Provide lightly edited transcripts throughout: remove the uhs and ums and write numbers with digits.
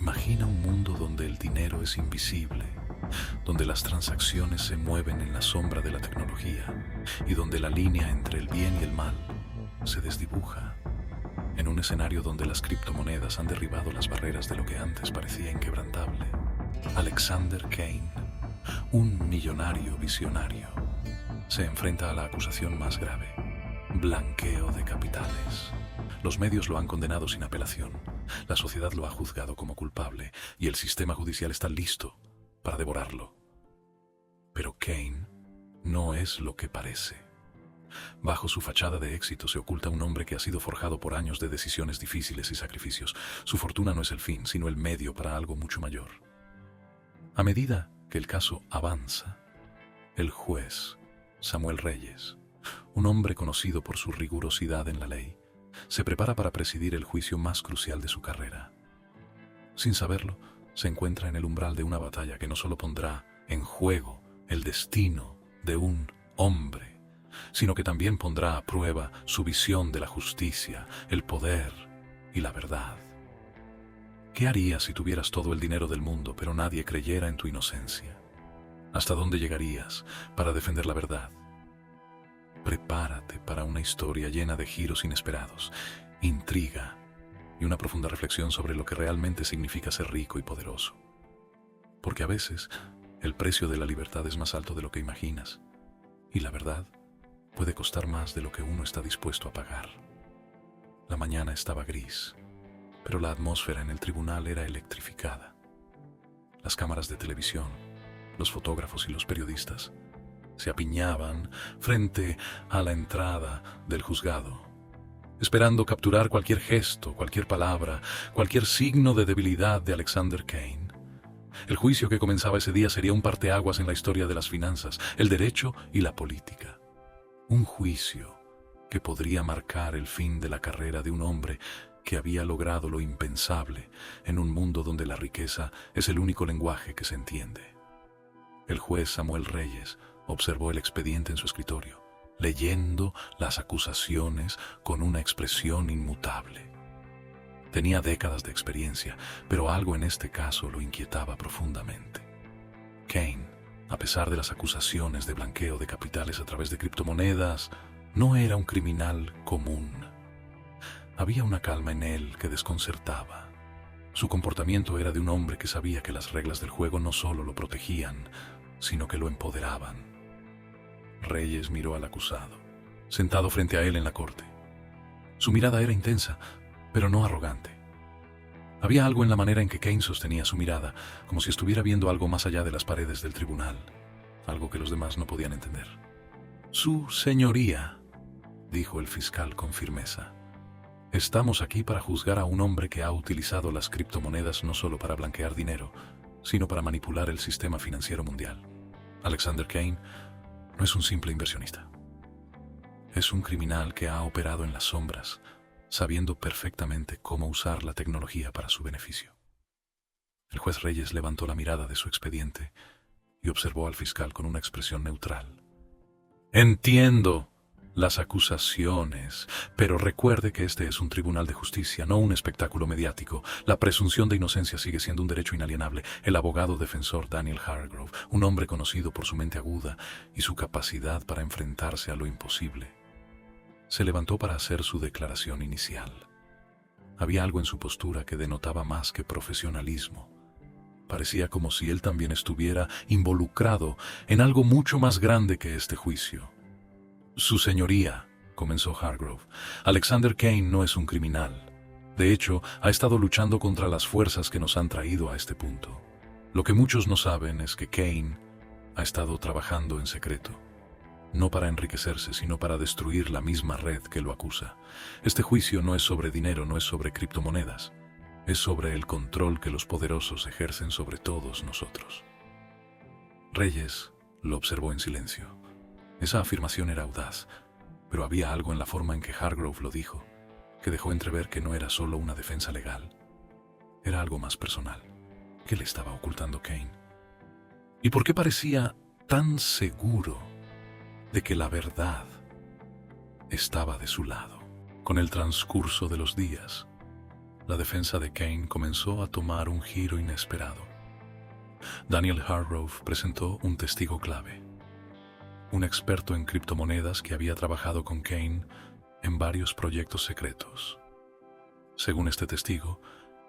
Imagina un mundo donde el dinero es invisible, donde las transacciones se mueven en la sombra de la tecnología y donde la línea entre el bien y el mal se desdibuja. En un escenario donde las criptomonedas han derribado las barreras de lo que antes parecía inquebrantable, Alexander Kane, un millonario visionario, se enfrenta a la acusación más grave: blanqueo de capitales. Los medios lo han condenado sin apelación, la sociedad lo ha juzgado como culpable y el sistema judicial está listo para devorarlo. Pero Kane no es lo que parece. Bajo su fachada de éxito se oculta un hombre que ha sido forjado por años de decisiones difíciles y sacrificios. Su fortuna no es el fin, sino el medio para algo mucho mayor. A medida que el caso avanza, el juez Samuel Reyes, un hombre conocido por su rigurosidad en la ley, se prepara para presidir el juicio más crucial de su carrera. Sin saberlo, se encuentra en el umbral de una batalla que no solo pondrá en juego el destino de un hombre, sino que también pondrá a prueba su visión de la justicia, el poder y la verdad. ¿Qué harías si tuvieras todo el dinero del mundo, pero nadie creyera en tu inocencia? ¿Hasta dónde llegarías para defender la verdad? Prepárate para una historia llena de giros inesperados, intriga y una profunda reflexión sobre lo que realmente significa ser rico y poderoso. Porque a veces el precio de la libertad es más alto de lo que imaginas, y la verdad puede costar más de lo que uno está dispuesto a pagar. La mañana estaba gris, pero la atmósfera en el tribunal era electrificada. Las cámaras de televisión, los fotógrafos y los periodistas se apiñaban frente a la entrada del juzgado, esperando capturar cualquier gesto, cualquier palabra, cualquier signo de debilidad de Alexander Kane. El juicio que comenzaba ese día sería un parteaguas en la historia de las finanzas, el derecho y la política. Un juicio que podría marcar el fin de la carrera de un hombre que había logrado lo impensable en un mundo donde la riqueza es el único lenguaje que se entiende. El juez Samuel Reyes observó el expediente en su escritorio, leyendo las acusaciones con una expresión inmutable. Tenía décadas de experiencia, pero algo en este caso lo inquietaba profundamente. Kane, a pesar de las acusaciones de blanqueo de capitales a través de criptomonedas, no era un criminal común. Había una calma en él que desconcertaba. Su comportamiento era de un hombre que sabía que las reglas del juego no solo lo protegían, sino que lo empoderaban. Reyes miró al acusado, sentado frente a él en la corte. Su mirada era intensa, pero no arrogante. Había algo en la manera en que Kane sostenía su mirada, como si estuviera viendo algo más allá de las paredes del tribunal, algo que los demás no podían entender. «Su señoría», dijo el fiscal con firmeza, «estamos aquí para juzgar a un hombre que ha utilizado las criptomonedas no solo para blanquear dinero, sino para manipular el sistema financiero mundial. Alexander Kane no es un simple inversionista. Es un criminal que ha operado en las sombras, sabiendo perfectamente cómo usar la tecnología para su beneficio». El juez Reyes levantó la mirada de su expediente y observó al fiscal con una expresión neutral. «Entiendo las acusaciones, pero recuerde que este es un tribunal de justicia, no un espectáculo mediático. La presunción de inocencia sigue siendo un derecho inalienable». El abogado defensor Daniel Hargrove, un hombre conocido por su mente aguda y su capacidad para enfrentarse a lo imposible, se levantó para hacer su declaración inicial. Había algo en su postura que denotaba más que profesionalismo. Parecía como si él también estuviera involucrado en algo mucho más grande que este juicio. «Su señoría», comenzó Hargrove, «Alexander Kane no es un criminal. De hecho, ha estado luchando contra las fuerzas que nos han traído a este punto. Lo que muchos no saben es que Kane ha estado trabajando en secreto, no para enriquecerse, sino para destruir la misma red que lo acusa. Este juicio no es sobre dinero, no es sobre criptomonedas. Es sobre el control que los poderosos ejercen sobre todos nosotros». Reyes lo observó en silencio. Esa afirmación era audaz, pero había algo en la forma en que Hargrove lo dijo, que dejó entrever que no era solo una defensa legal. Era algo más personal. ¿Qué le estaba ocultando Kane? ¿Y por qué parecía tan seguro de que la verdad estaba de su lado? Con el transcurso de los días, la defensa de Kane comenzó a tomar un giro inesperado. Daniel Hargrove presentó un testigo clave, un experto en criptomonedas que había trabajado con Kane en varios proyectos secretos. Según este testigo,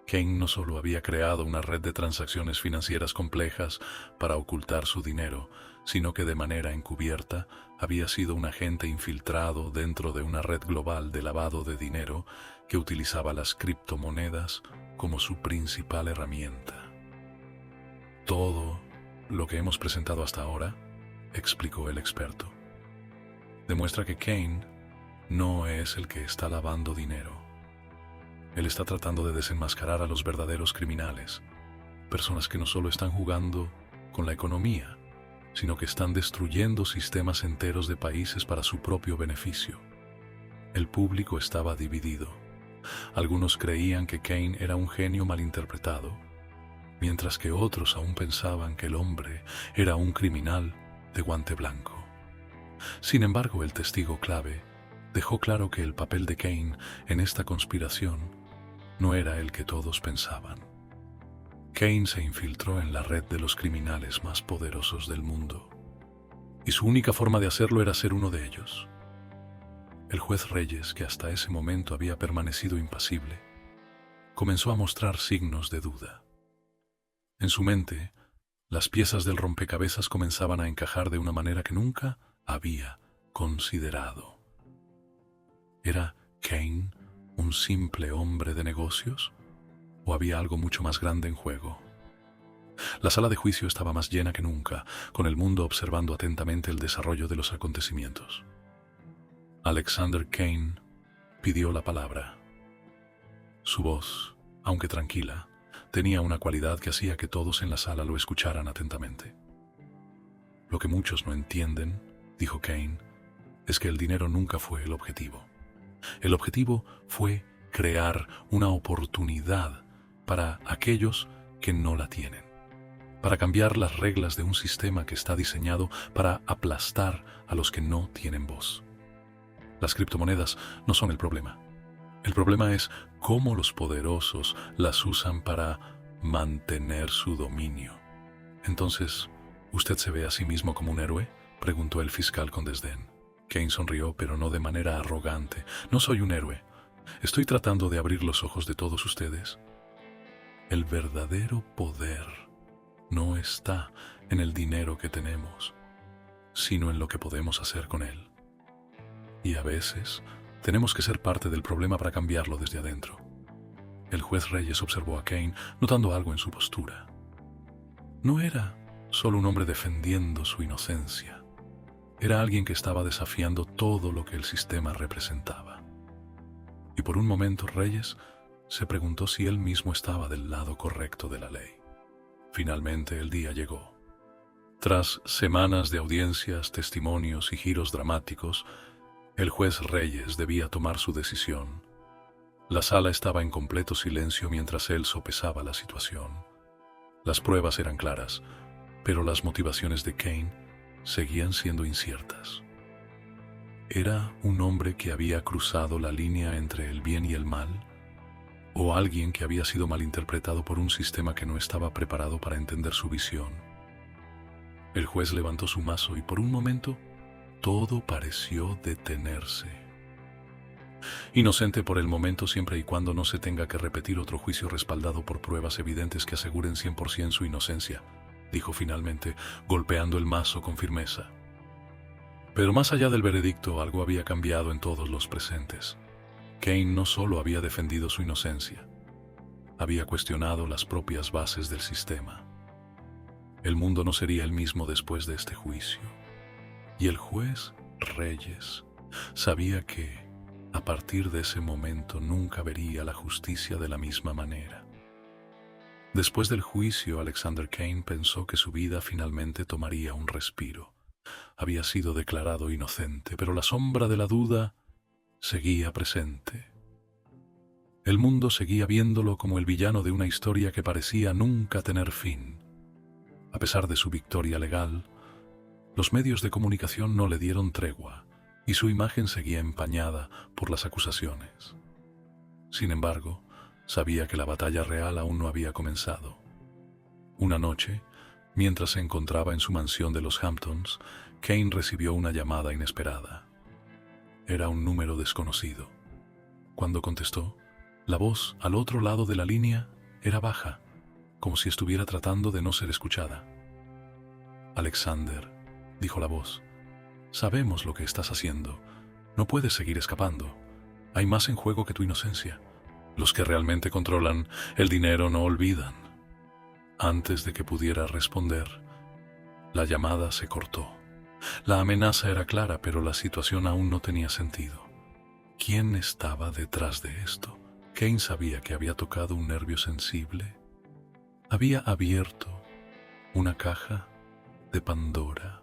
Kane no solo había creado una red de transacciones financieras complejas para ocultar su dinero, sino que de manera encubierta había sido un agente infiltrado dentro de una red global de lavado de dinero que utilizaba las criptomonedas como su principal herramienta. Todo lo que hemos presentado hasta ahora, explicó el experto, demuestra que Kane no es el que está lavando dinero. Él está tratando de desenmascarar a los verdaderos criminales, personas que no solo están jugando con la economía, sino que están destruyendo sistemas enteros de países para su propio beneficio. El público estaba dividido. Algunos creían que Kane era un genio malinterpretado, mientras que otros aún pensaban que el hombre era un criminal de guante blanco. Sin embargo, el testigo clave dejó claro que el papel de Kane en esta conspiración no era el que todos pensaban. Kane se infiltró en la red de los criminales más poderosos del mundo, y su única forma de hacerlo era ser uno de ellos. El juez Reyes, que hasta ese momento había permanecido impasible, comenzó a mostrar signos de duda. En su mente, las piezas del rompecabezas comenzaban a encajar de una manera que nunca había considerado. ¿Era Kane un simple hombre de negocios? ¿O había algo mucho más grande en juego? La sala de juicio estaba más llena que nunca, con el mundo observando atentamente el desarrollo de los acontecimientos. Alexander Kane pidió la palabra. Su voz, aunque tranquila, tenía una cualidad que hacía que todos en la sala lo escucharan atentamente. Lo que muchos no entienden, dijo Kane, es que el dinero nunca fue el objetivo. El objetivo fue crear una oportunidad para aquellos que no la tienen, para cambiar las reglas de un sistema que está diseñado para aplastar a los que no tienen voz. Las criptomonedas no son el problema. El problema es cómo los poderosos las usan para mantener su dominio. Entonces, ¿usted se ve a sí mismo como un héroe?, preguntó el fiscal con desdén. Kane sonrió, pero no de manera arrogante. No soy un héroe. Estoy tratando de abrir los ojos de todos ustedes. El verdadero poder no está en el dinero que tenemos, sino en lo que podemos hacer con él. Y a veces tenemos que ser parte del problema para cambiarlo desde adentro. El juez Reyes observó a Kane, notando algo en su postura. No era solo un hombre defendiendo su inocencia. Era alguien que estaba desafiando todo lo que el sistema representaba. Y por un momento Reyes se preguntó si él mismo estaba del lado correcto de la ley. Finalmente el día llegó. Tras semanas de audiencias, testimonios y giros dramáticos, el juez Reyes debía tomar su decisión. La sala estaba en completo silencio mientras él sopesaba la situación. Las pruebas eran claras, pero las motivaciones de Kane seguían siendo inciertas. ¿Era un hombre que había cruzado la línea entre el bien y el mal? ¿O alguien que había sido malinterpretado por un sistema que no estaba preparado para entender su visión? El juez levantó su mazo y por un momento todo pareció detenerse. Inocente por el momento siempre y cuando no se tenga que repetir otro juicio respaldado por pruebas evidentes que aseguren 100% su inocencia, dijo finalmente, golpeando el mazo con firmeza. Pero más allá del veredicto, algo había cambiado en todos los presentes. Kane no solo había defendido su inocencia, había cuestionado las propias bases del sistema. El mundo no sería el mismo después de este juicio. Y el juez Reyes sabía que, a partir de ese momento, nunca vería la justicia de la misma manera. Después del juicio, Alexander Kane pensó que su vida finalmente tomaría un respiro. Había sido declarado inocente, pero la sombra de la duda seguía presente. El mundo seguía viéndolo como el villano de una historia que parecía nunca tener fin. A pesar de su victoria legal, los medios de comunicación no le dieron tregua y su imagen seguía empañada por las acusaciones. Sin embargo, Sabía que la batalla real aún no había comenzado. Una noche, mientras se encontraba en su mansión de los Hamptons, Kane recibió una llamada inesperada. Era un número desconocido. Cuando contestó, la voz al otro lado de la línea era baja, como si estuviera tratando de no ser escuchada. «Alexander», dijo la voz, «sabemos lo que estás haciendo. No puedes seguir escapando. Hay más en juego que tu inocencia. Los que realmente controlan el dinero no olvidan». Antes de que pudiera responder, la llamada se cortó. La amenaza era clara, pero la situación aún no tenía sentido. ¿Quién estaba detrás de esto? Kane sabía que había tocado un nervio sensible. Había abierto una caja de Pandora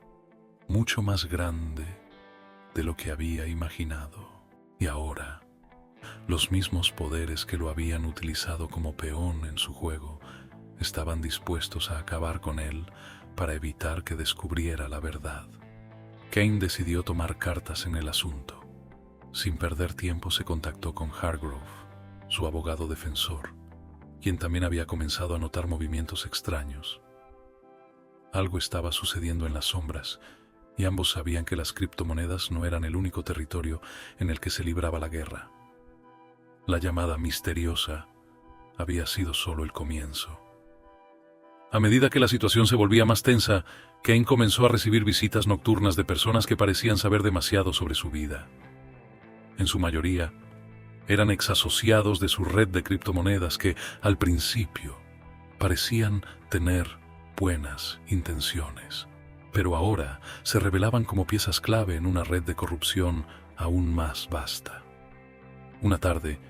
mucho más grande de lo que había imaginado. Y ahora, los mismos poderes que lo habían utilizado como peón en su juego estaban dispuestos a acabar con él para evitar que descubriera la verdad. Kane decidió tomar cartas en el asunto. Sin perder tiempo se contactó con Hargrove, su abogado defensor, quien también había comenzado a notar movimientos extraños. Algo estaba sucediendo en las sombras, y ambos sabían que las criptomonedas no eran el único territorio en el que se libraba la guerra. La llamada misteriosa había sido solo el comienzo. A medida que la situación se volvía más tensa, Kane comenzó a recibir visitas nocturnas de personas que parecían saber demasiado sobre su vida. En su mayoría, eran exasociados de su red de criptomonedas que, al principio, parecían tener buenas intenciones, pero ahora se revelaban como piezas clave en una red de corrupción aún más vasta. Una tarde,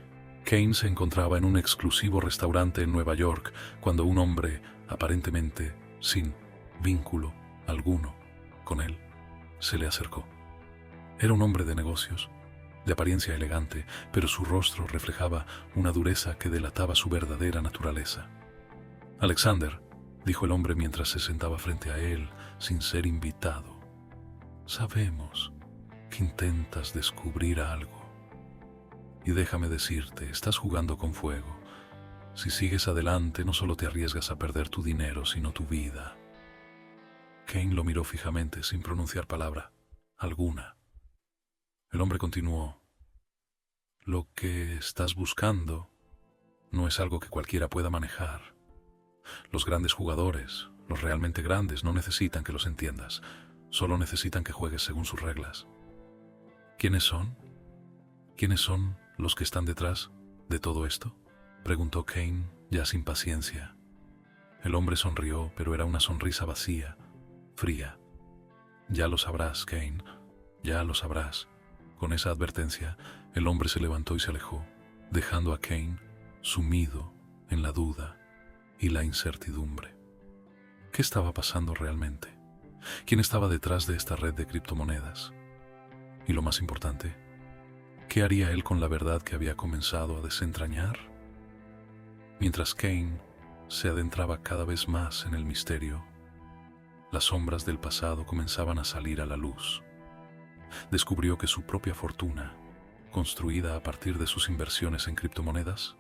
Kane se encontraba en un exclusivo restaurante en Nueva York cuando un hombre, aparentemente sin vínculo alguno con él, se le acercó. Era un hombre de negocios, de apariencia elegante, pero su rostro reflejaba una dureza que delataba su verdadera naturaleza. «Alexander», dijo el hombre mientras se sentaba frente a él sin ser invitado, «sabemos que intentas descubrir algo. Y déjame decirte, estás jugando con fuego. Si sigues adelante, no solo te arriesgas a perder tu dinero, sino tu vida». Kane lo miró fijamente sin pronunciar palabra alguna. El hombre continuó: «Lo que estás buscando no es algo que cualquiera pueda manejar. Los grandes jugadores, los realmente grandes, no necesitan que los entiendas, solo necesitan que juegues según sus reglas». «¿Quiénes son? ¿Quiénes son los que están detrás de todo esto?», preguntó Kane, ya sin paciencia. El hombre sonrió, pero era una sonrisa vacía, fría. «Ya lo sabrás, Kane, ya lo sabrás». Con esa advertencia, el hombre se levantó y se alejó, dejando a Kane sumido en la duda y la incertidumbre. ¿Qué estaba pasando realmente? ¿Quién estaba detrás de esta red de criptomonedas? Y lo más importante, ¿qué haría él con la verdad que había comenzado a desentrañar? Mientras Kane se adentraba cada vez más en el misterio, las sombras del pasado comenzaban a salir a la luz. Descubrió que su propia fortuna, construida a partir de sus inversiones en criptomonedas,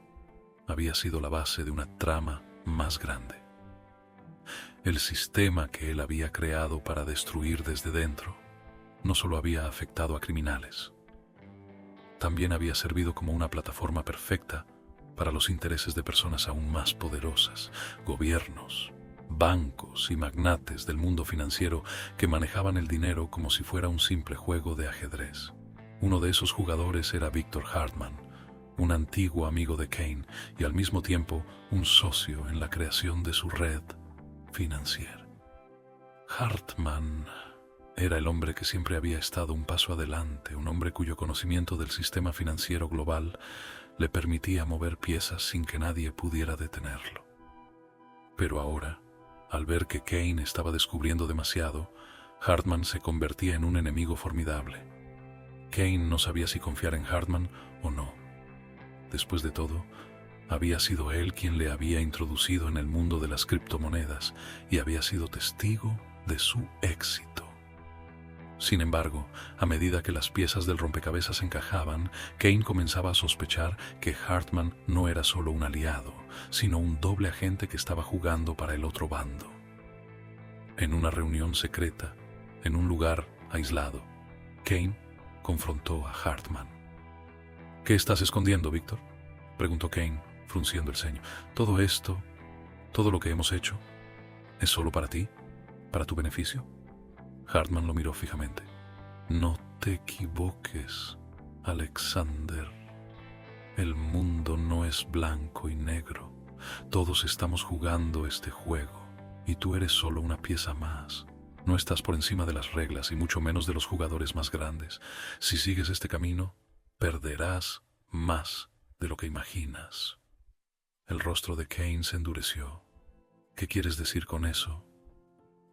había sido la base de una trama más grande. El sistema que él había creado para destruir desde dentro no solo había afectado a criminales, también había servido como una plataforma perfecta para los intereses de personas aún más poderosas, gobiernos, bancos y magnates del mundo financiero que manejaban el dinero como si fuera un simple juego de ajedrez. Uno de esos jugadores era Victor Hartman, un antiguo amigo de Kane y al mismo tiempo un socio en la creación de su red financiera. Hartman era el hombre que siempre había estado un paso adelante, un hombre cuyo conocimiento del sistema financiero global le permitía mover piezas sin que nadie pudiera detenerlo. Pero ahora, al ver que Kane estaba descubriendo demasiado, Hartman se convertía en un enemigo formidable. Kane no sabía si confiar en Hartman o no. Después de todo, había sido él quien le había introducido en el mundo de las criptomonedas y había sido testigo de su éxito. Sin embargo, a medida que las piezas del rompecabezas encajaban, Kane comenzaba a sospechar que Hartman no era solo un aliado, sino un doble agente que estaba jugando para el otro bando. En una reunión secreta, en un lugar aislado, Kane confrontó a Hartman. «¿Qué estás escondiendo, Víctor?», preguntó Kane, frunciendo el ceño. «¿Todo esto, todo lo que hemos hecho, es solo para ti? ¿Para tu beneficio?». Hartman lo miró fijamente. «No te equivoques, Alexander. El mundo no es blanco y negro. Todos estamos jugando este juego, y tú eres solo una pieza más. No estás por encima de las reglas y mucho menos de los jugadores más grandes. Si sigues este camino, perderás más de lo que imaginas». El rostro de Kane se endureció. «¿Qué quieres decir con eso?».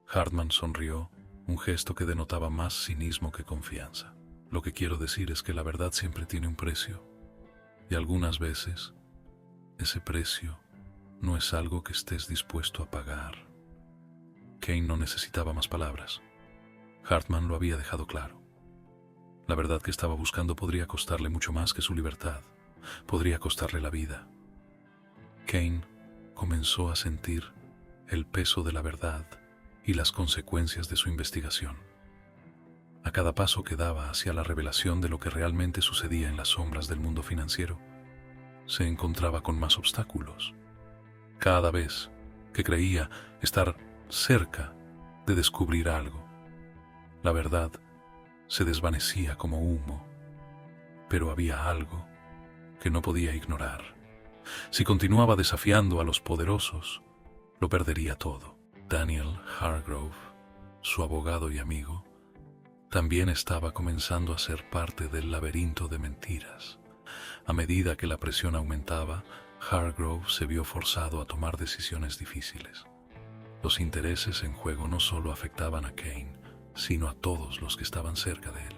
Hartman sonrió, un gesto que denotaba más cinismo que confianza. «Lo que quiero decir es que la verdad siempre tiene un precio, y algunas veces ese precio no es algo que estés dispuesto a pagar». Kane no necesitaba más palabras. Hartman lo había dejado claro. La verdad que estaba buscando podría costarle mucho más que su libertad. Podría costarle la vida. Kane comenzó a sentir el peso de la verdad y las consecuencias de su investigación. A cada paso que daba hacia la revelación de lo que realmente sucedía en las sombras del mundo financiero, se encontraba con más obstáculos. Cada vez que creía estar cerca de descubrir algo, la verdad se desvanecía como humo, pero había algo que no podía ignorar. Si continuaba desafiando a los poderosos, lo perdería todo. Daniel Hargrove, su abogado y amigo, también estaba comenzando a ser parte del laberinto de mentiras. A medida que la presión aumentaba, Hargrove se vio forzado a tomar decisiones difíciles. Los intereses en juego no solo afectaban a Kane, sino a todos los que estaban cerca de él.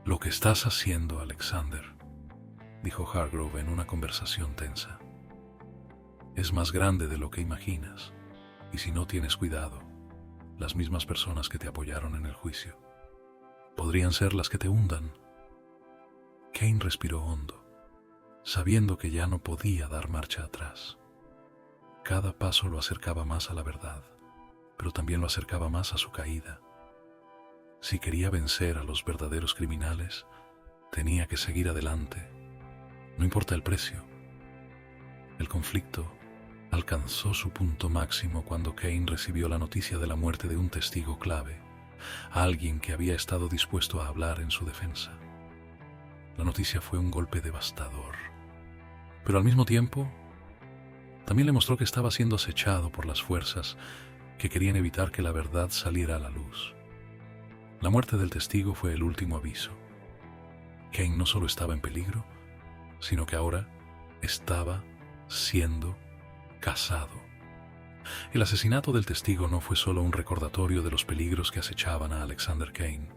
«Lo que estás haciendo, Alexander», dijo Hargrove en una conversación tensa, «es más grande de lo que imaginas. Y si no tienes cuidado, las mismas personas que te apoyaron en el juicio podrían ser las que te hundan». Kane respiró hondo, sabiendo que ya no podía dar marcha atrás. Cada paso lo acercaba más a la verdad, pero también lo acercaba más a su caída. Si quería vencer a los verdaderos criminales, tenía que seguir adelante, no importa el precio. El conflicto alcanzó su punto máximo cuando Kane recibió la noticia de la muerte de un testigo clave, alguien que había estado dispuesto a hablar en su defensa. La noticia fue un golpe devastador, pero al mismo tiempo también le mostró que estaba siendo acechado por las fuerzas que querían evitar que la verdad saliera a la luz. La muerte del testigo fue el último aviso. Kane no solo estaba en peligro, sino que ahora estaba siendo cazado. El asesinato del testigo no fue solo un recordatorio de los peligros que acechaban a Alexander Kane.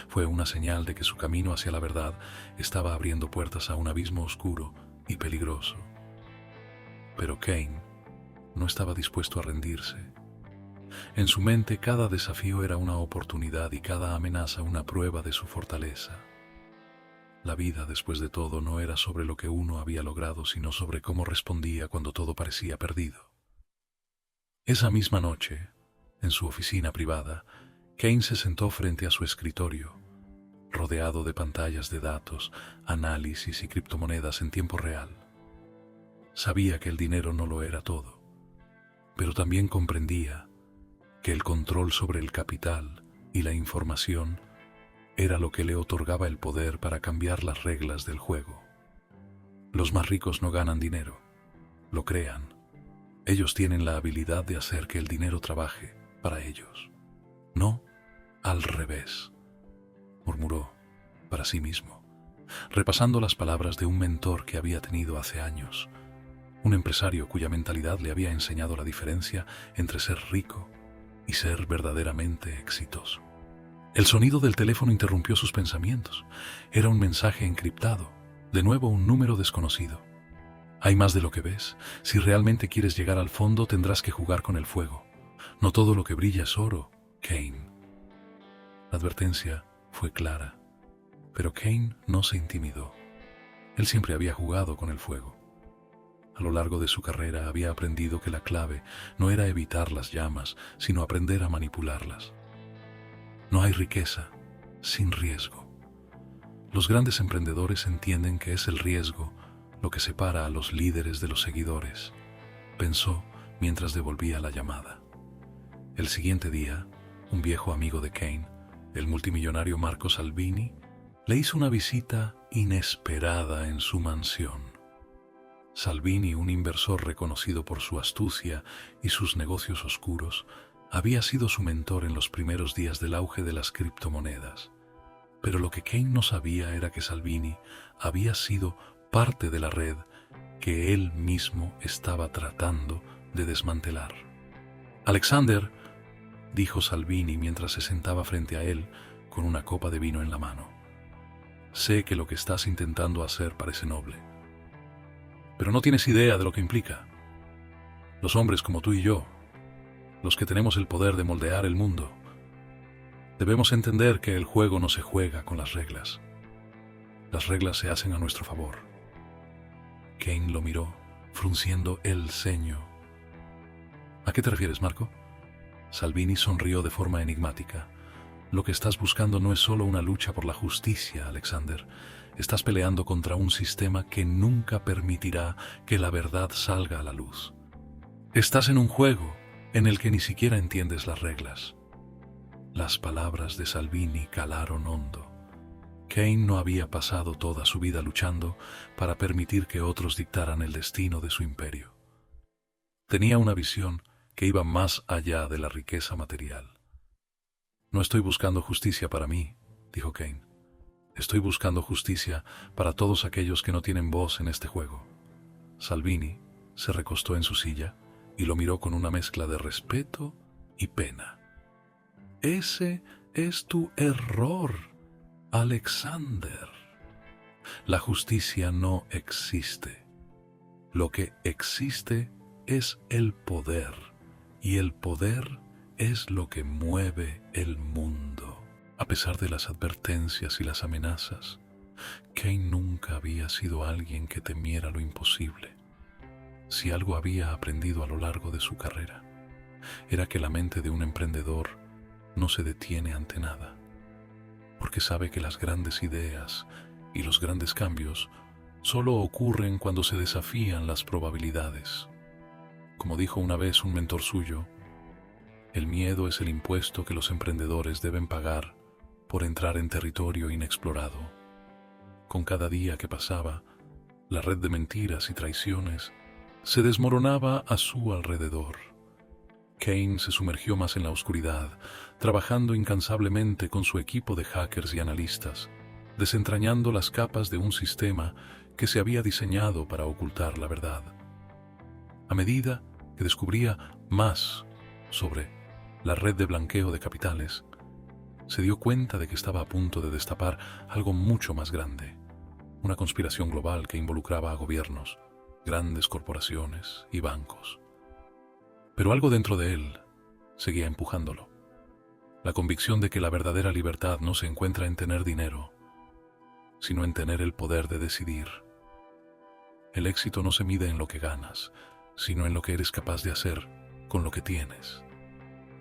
Fue una señal de que su camino hacia la verdad estaba abriendo puertas a un abismo oscuro y peligroso. Pero Kane no estaba dispuesto a rendirse. En su mente cada desafío era una oportunidad y cada amenaza una prueba de su fortaleza. La vida, después de todo, no era sobre lo que uno había logrado, sino sobre cómo respondía cuando todo parecía perdido. Esa misma noche, en su oficina privada, Kane se sentó frente a su escritorio, rodeado de pantallas de datos, análisis y criptomonedas en tiempo real. Sabía que el dinero no lo era todo, pero también comprendía que el control sobre el capital y la información era lo que le otorgaba el poder para cambiar las reglas del juego. Los más ricos no ganan dinero, lo crean. Ellos tienen la habilidad de hacer que el dinero trabaje para ellos. No al revés, murmuró para sí mismo, repasando las palabras de un mentor que había tenido hace años, un empresario cuya mentalidad le había enseñado la diferencia entre ser rico y ser verdaderamente exitoso. El sonido del teléfono interrumpió sus pensamientos. Era un mensaje encriptado, de nuevo un número desconocido. «Hay más de lo que ves. Si realmente quieres llegar al fondo, tendrás que jugar con el fuego. No todo lo que brilla es oro, Kane». La advertencia fue clara, pero Kane no se intimidó. Él siempre había jugado con el fuego. A lo largo de su carrera había aprendido que la clave no era evitar las llamas, sino aprender a manipularlas. No hay riqueza sin riesgo. Los grandes emprendedores entienden que es el riesgo lo que separa a los líderes de los seguidores, pensó mientras devolvía la llamada. El siguiente día, un viejo amigo de Kane, el multimillonario Marco Salvini, le hizo una visita inesperada en su mansión. Salvini, un inversor reconocido por su astucia y sus negocios oscuros, había sido su mentor en los primeros días del auge de las criptomonedas. Pero lo que Kane no sabía era que Salvini había sido parte de la red que él mismo estaba tratando de desmantelar. «Alexander», dijo Salvini mientras se sentaba frente a él con una copa de vino en la mano, «sé que lo que estás intentando hacer parece noble, pero no tienes idea de lo que implica. Los hombres como tú y yo, los que tenemos el poder de moldear el mundo, debemos entender que el juego no se juega con las reglas. Las reglas se hacen a nuestro favor». Kane lo miró, frunciendo el ceño. «¿A qué te refieres, Marco?» Salvini sonrió de forma enigmática. «Lo que estás buscando no es solo una lucha por la justicia, Alexander. Estás peleando contra un sistema que nunca permitirá que la verdad salga a la luz. Estás en un juego en el que ni siquiera entiendes las reglas». Las palabras de Salvini calaron hondo. Kane no había pasado toda su vida luchando para permitir que otros dictaran el destino de su imperio. Tenía una visión que iba más allá de la riqueza material. «No estoy buscando justicia para mí», dijo Kane. «Estoy buscando justicia para todos aquellos que no tienen voz en este juego». Salvini se recostó en su silla y lo miró con una mezcla de respeto y pena. «Ese es tu error, Alexander. La justicia no existe. Lo que existe es el poder, y el poder es lo que mueve el mundo». A pesar de las advertencias y las amenazas, Kane nunca había sido alguien que temiera lo imposible. Si algo había aprendido a lo largo de su carrera, era que la mente de un emprendedor no se detiene ante nada, porque sabe que las grandes ideas y los grandes cambios solo ocurren cuando se desafían las probabilidades. Como dijo una vez un mentor suyo, el miedo es el impuesto que los emprendedores deben pagar por entrar en territorio inexplorado. Con cada día que pasaba, la red de mentiras y traiciones se desmoronaba a su alrededor. Kane se sumergió más en la oscuridad, trabajando incansablemente con su equipo de hackers y analistas, desentrañando las capas de un sistema que se había diseñado para ocultar la verdad. A medida que descubría más sobre la red de blanqueo de capitales, se dio cuenta de que estaba a punto de destapar algo mucho más grande, una conspiración global que involucraba a gobiernos, grandes corporaciones y bancos. Pero algo dentro de él seguía empujándolo. La convicción de que la verdadera libertad no se encuentra en tener dinero, sino en tener el poder de decidir. El éxito no se mide en lo que ganas, sino en lo que eres capaz de hacer con lo que tienes,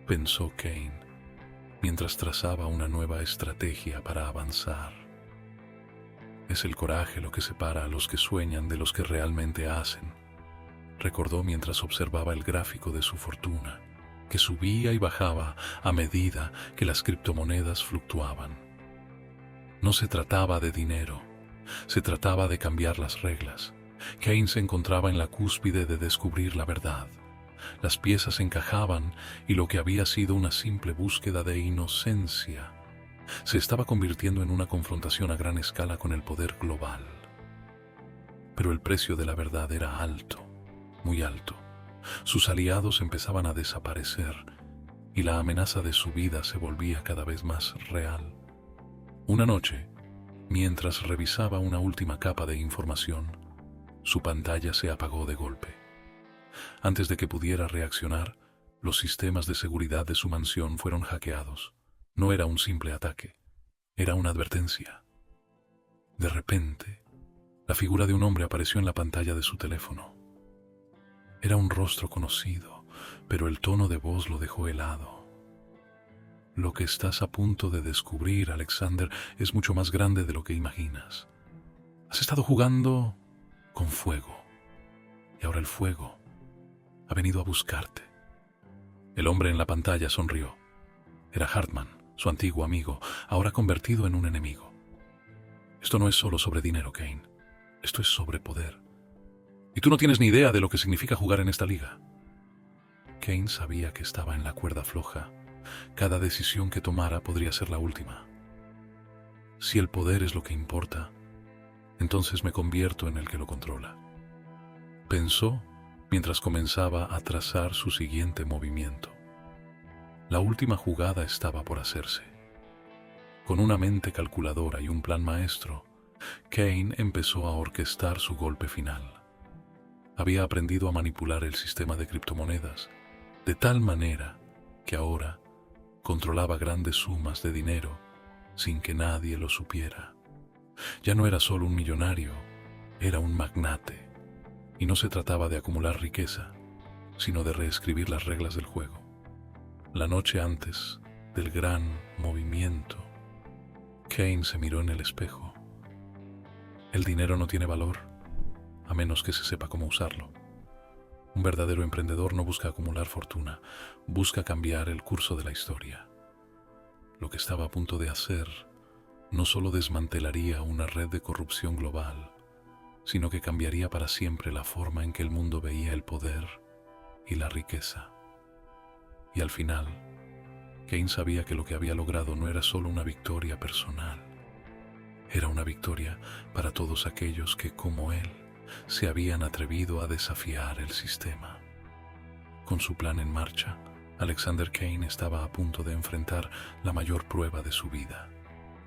pensó Kane, mientras trazaba una nueva estrategia para avanzar. Es el coraje lo que separa a los que sueñan de los que realmente hacen, recordó mientras observaba el gráfico de su fortuna, que subía y bajaba a medida que las criptomonedas fluctuaban. No se trataba de dinero, se trataba de cambiar las reglas. Kane se encontraba en la cúspide de descubrir la verdad. Las piezas encajaban y lo que había sido una simple búsqueda de inocencia se estaba convirtiendo en una confrontación a gran escala con el poder global. Pero el precio de la verdad era alto, muy alto. Sus aliados empezaban a desaparecer y la amenaza de su vida se volvía cada vez más real. Una noche, mientras revisaba una última capa de información, su pantalla se apagó de golpe. Antes de que pudiera reaccionar, los sistemas de seguridad de su mansión fueron hackeados. No era un simple ataque, era una advertencia. De repente, la figura de un hombre apareció en la pantalla de su teléfono. Era un rostro conocido, pero el tono de voz lo dejó helado. Lo que estás a punto de descubrir, Alexander, es mucho más grande de lo que imaginas. Has estado jugando con fuego, y ahora el fuego ha venido a buscarte. El hombre en la pantalla sonrió. Era Hartman, su antiguo amigo, ahora convertido en un enemigo. Esto no es solo sobre dinero, Kane. Esto es sobre poder. Y tú no tienes ni idea de lo que significa jugar en esta liga. Kane sabía que estaba en la cuerda floja. Cada decisión que tomara podría ser la última. Si el poder es lo que importa, entonces me convierto en el que lo controla. Pensó mientras comenzaba a trazar su siguiente movimiento. La última jugada estaba por hacerse. Con una mente calculadora y un plan maestro, Kane empezó a orquestar su golpe final. Había aprendido a manipular el sistema de criptomonedas, de tal manera que ahora controlaba grandes sumas de dinero sin que nadie lo supiera. Ya no era solo un millonario, era un magnate, y no se trataba de acumular riqueza, sino de reescribir las reglas del juego. La noche antes del gran movimiento, Kane se miró en el espejo. El dinero no tiene valor, a menos que se sepa cómo usarlo. Un verdadero emprendedor no busca acumular fortuna, busca cambiar el curso de la historia. Lo que estaba a punto de hacer no solo desmantelaría una red de corrupción global, sino que cambiaría para siempre la forma en que el mundo veía el poder y la riqueza. Y al final, Kane sabía que lo que había logrado no era solo una victoria personal, era una victoria para todos aquellos que, como él, se habían atrevido a desafiar el sistema. Con su plan en marcha, Alexander Kane estaba a punto de enfrentar la mayor prueba de su vida.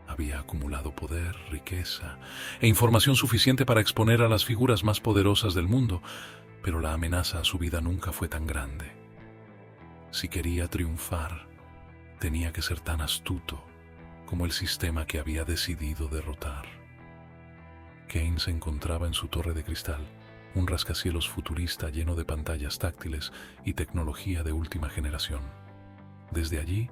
Había acumulado poder, riqueza e información suficiente para exponer a las figuras más poderosas del mundo, pero la amenaza a su vida nunca fue tan grande. Si quería triunfar, tenía que ser tan astuto como el sistema que había decidido derrotar. Kane se encontraba en su torre de cristal, un rascacielos futurista lleno de pantallas táctiles y tecnología de última generación. Desde allí,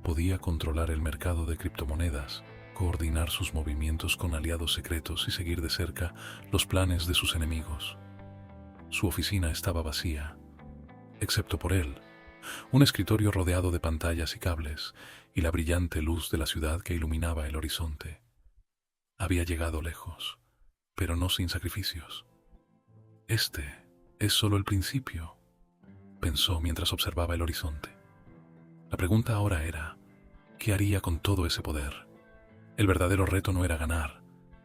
podía controlar el mercado de criptomonedas, coordinar sus movimientos con aliados secretos y seguir de cerca los planes de sus enemigos. Su oficina estaba vacía, excepto por él, un escritorio rodeado de pantallas y cables y la brillante luz de la ciudad que iluminaba el horizonte. Había llegado lejos, pero no sin sacrificios. Este es solo el principio, pensó mientras observaba el horizonte. La pregunta ahora era, ¿qué haría con todo ese poder? El verdadero reto no era ganar,